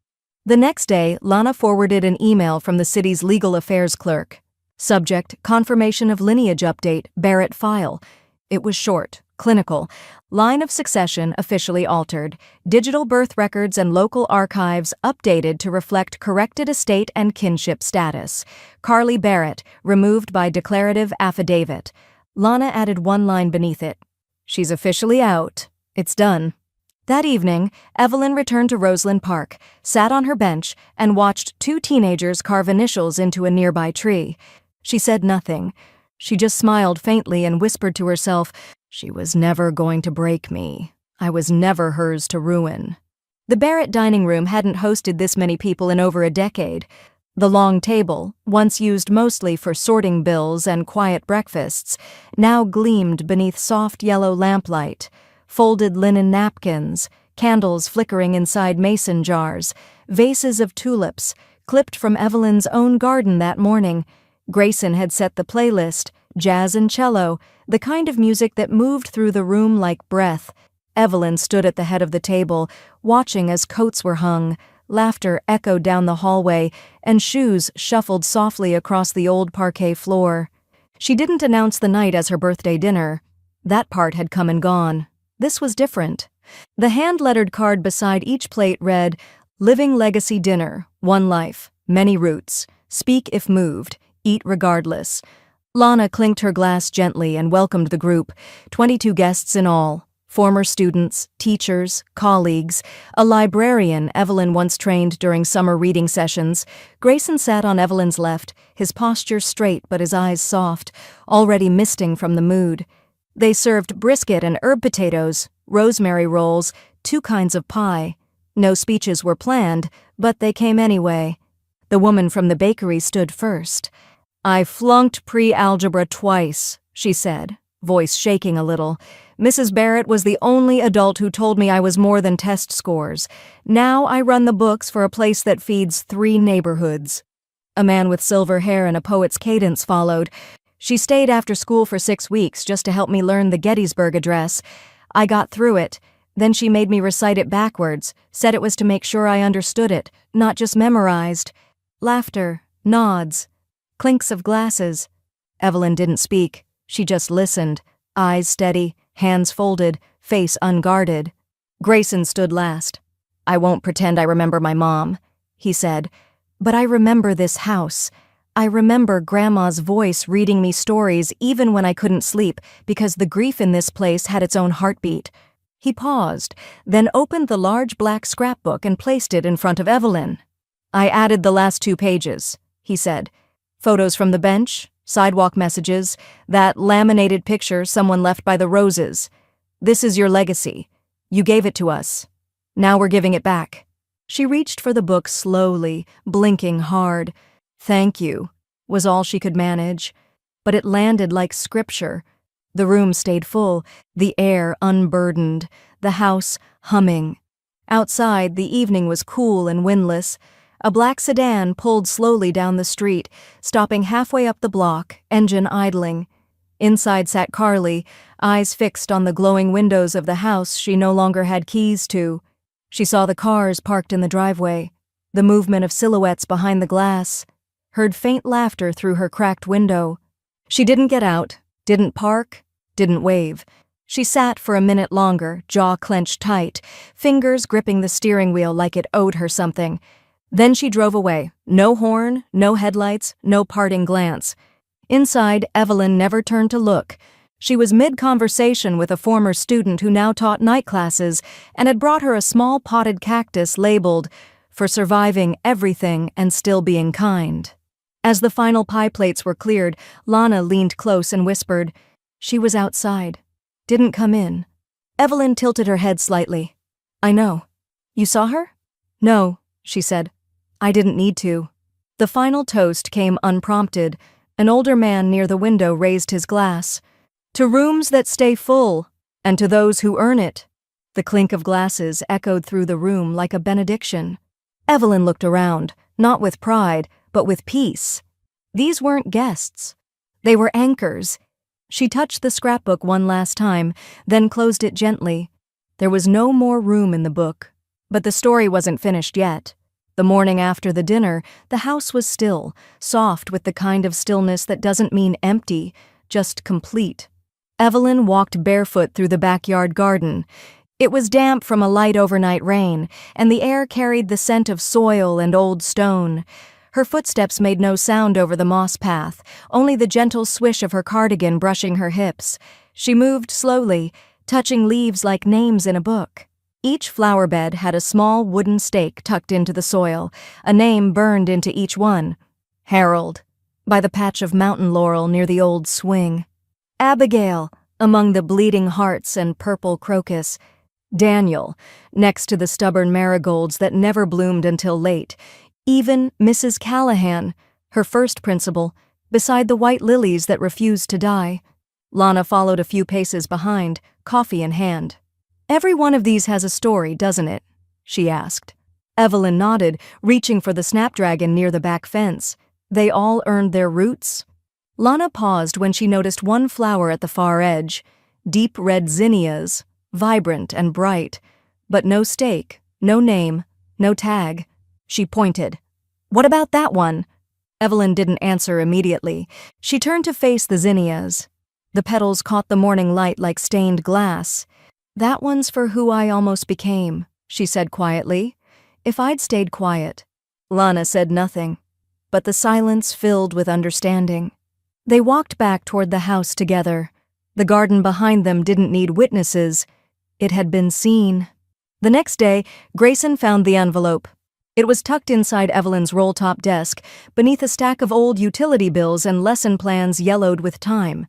The next day, Lana forwarded an email from the city's legal affairs clerk. Subject, confirmation of lineage update, Barrett file. It was short, clinical. Line of succession officially altered. Digital birth records and local archives updated to reflect corrected estate and kinship status. Carly Barrett, removed by declarative affidavit. Lana added one line beneath it. She's officially out. It's done. That evening, Evelyn returned to Roseland Park, sat on her bench, and watched two teenagers carve initials into a nearby tree. She said nothing. She just smiled faintly and whispered to herself, she was never going to break me. I was never hers to ruin. The Barrett dining room hadn't hosted this many people in over a decade. The long table, once used mostly for sorting bills and quiet breakfasts, now gleamed beneath soft yellow lamplight. Folded linen napkins, candles flickering inside mason jars, vases of tulips, clipped from Evelyn's own garden that morning. Grayson had set the playlist, jazz and cello, the kind of music that moved through the room like breath. Evelyn stood at the head of the table, watching as coats were hung, laughter echoed down the hallway, and shoes shuffled softly across the old parquet floor. She didn't announce the night as her birthday dinner. That part had come and gone. This was different. The hand-lettered card beside each plate read, Living Legacy Dinner, One Life, Many Roots, Speak if moved, Eat regardless. Lana clinked her glass gently and welcomed the group, 22 guests in all. Former students, teachers, colleagues, a librarian Evelyn once trained during summer reading sessions. Grayson sat on Evelyn's left, his posture straight but his eyes soft, already misting from the mood. They served brisket and herb potatoes, rosemary rolls, 2 kinds of pie. No speeches were planned, but they came anyway. The woman from the bakery stood first. I flunked pre-algebra twice, she said, voice shaking a little. Mrs. Barrett was the only adult who told me I was more than test scores. Now I run the books for a place that feeds 3 neighborhoods. A man with silver hair and a poet's cadence followed. She stayed after school for 6 weeks just to help me learn the Gettysburg Address. I got through it. Then she made me recite it backwards, said it was to make sure I understood it, not just memorized. Laughter, nods, clinks of glasses. Evelyn didn't speak. She just listened, eyes steady, hands folded, face unguarded. Grayson stood last. I won't pretend I remember my mom, he said, but I remember this house. I remember Grandma's voice reading me stories even when I couldn't sleep because the grief in this place had its own heartbeat. He paused, then opened the large black scrapbook and placed it in front of Evelyn. I added the last 2 pages, he said. Photos from the bench, sidewalk messages, that laminated picture someone left by the roses. This is your legacy. You gave it to us. Now we're giving it back. She reached for the book slowly, blinking hard. Thank you, was all she could manage. But it landed like scripture. The room stayed full, the air unburdened, the house humming. Outside, the evening was cool and windless. A black sedan pulled slowly down the street, stopping halfway up the block, engine idling. Inside sat Carly, eyes fixed on the glowing windows of the house she no longer had keys to. She saw the cars parked in the driveway, the movement of silhouettes behind the glass, heard faint laughter through her cracked window. She didn't get out, didn't park, didn't wave. She sat for a minute longer, jaw clenched tight, fingers gripping the steering wheel like it owed her something. Then she drove away. No horn, no headlights, no parting glance. Inside, Evelyn never turned to look. She was mid-conversation with a former student who now taught night classes and had brought her a small potted cactus labeled, "For surviving everything and still being kind." As the final pie plates were cleared, Lana leaned close and whispered, "She was outside. Didn't come in." Evelyn tilted her head slightly. "I know. You saw her?" "No," she said. "I didn't need to." The final toast came unprompted. An older man near the window raised his glass. "To rooms that stay full, and to those who earn it." The clink of glasses echoed through the room like a benediction. Evelyn looked around, not with pride, but with peace. These weren't guests. They were anchors. She touched the scrapbook one last time, then closed it gently. There was no more room in the book. But the story wasn't finished yet. The morning after the dinner, the house was still, soft with the kind of stillness that doesn't mean empty, just complete. Evelyn walked barefoot through the backyard garden. It was damp from a light overnight rain, and the air carried the scent of soil and old stone. Her footsteps made no sound over the moss path, only the gentle swish of her cardigan brushing her hips. She moved slowly, touching leaves like names in a book. Each flower bed had a small wooden stake tucked into the soil, a name burned into each one. Harold, by the patch of mountain laurel near the old swing. Abigail, among the bleeding hearts and purple crocus. Daniel, next to the stubborn marigolds that never bloomed until late. Even Mrs. Callahan, her first principal, beside the white lilies that refused to die. Lana followed a few paces behind, coffee in hand. "Every one of these has a story, doesn't it?" she asked. Evelyn nodded, reaching for the snapdragon near the back fence. "They all earned their roots?" Lana paused when she noticed one flower at the far edge, deep red zinnias, vibrant and bright, but no stake, no name, no tag. She pointed. "What about that one?" Evelyn didn't answer immediately. She turned to face the zinnias. The petals caught the morning light like stained glass. "That one's for who I almost became," she said quietly. "If I'd stayed quiet." Lana said nothing, but the silence filled with understanding. They walked back toward the house together. The garden behind them didn't need witnesses. It had been seen. The next day, Grayson found the envelope. It was tucked inside Evelyn's roll-top desk, beneath a stack of old utility bills and lesson plans yellowed with time.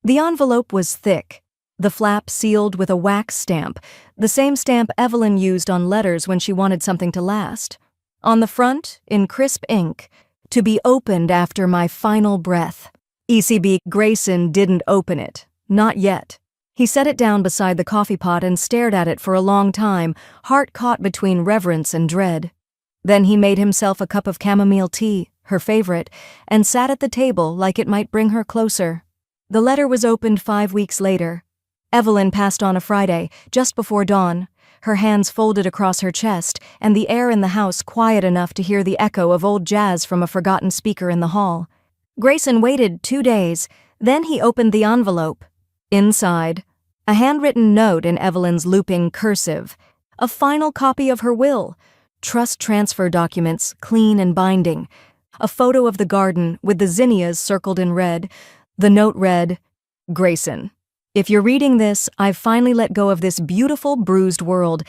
The envelope was thick, the flap sealed with a wax stamp, the same stamp Evelyn used on letters when she wanted something to last. On the front, in crisp ink, "To be opened after my final breath." ECB Grayson didn't open it. Not yet. He set it down beside the coffee pot and stared at it for a long time, heart caught between reverence and dread. Then he made himself a cup of chamomile tea, her favorite, and sat at the table like it might bring her closer. The letter was opened 5 weeks later. Evelyn passed on a Friday, just before dawn, her hands folded across her chest, and the air in the house quiet enough to hear the echo of old jazz from a forgotten speaker in the hall. Grayson waited 2 days, then he opened the envelope. Inside, a handwritten note in Evelyn's looping cursive, a final copy of her will, trust transfer documents, clean and binding, a photo of the garden with the zinnias circled in red. The note read, "Grayson, if you're reading this, I've finally let go of this beautiful, bruised world.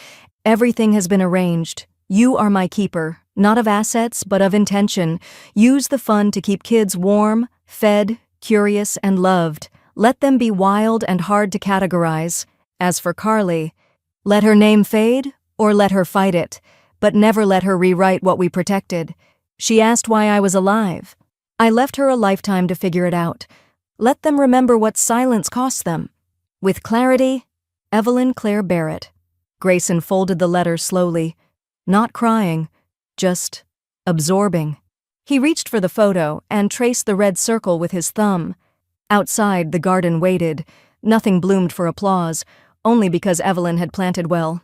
Everything has been arranged. You are my keeper, not of assets, but of intention. Use the fund to keep kids warm, fed, curious, and loved. Let them be wild and hard to categorize. As for Carly, let her name fade or let her fight it, but never let her rewrite what we protected. She asked why I was alive. I left her a lifetime to figure it out. Let them remember what silence cost them. With clarity, Evelyn Claire Barrett." Grayson folded the letter slowly, not crying, just absorbing. He reached for the photo and traced the red circle with his thumb. Outside, the garden waited. Nothing bloomed for applause, only because Evelyn had planted well.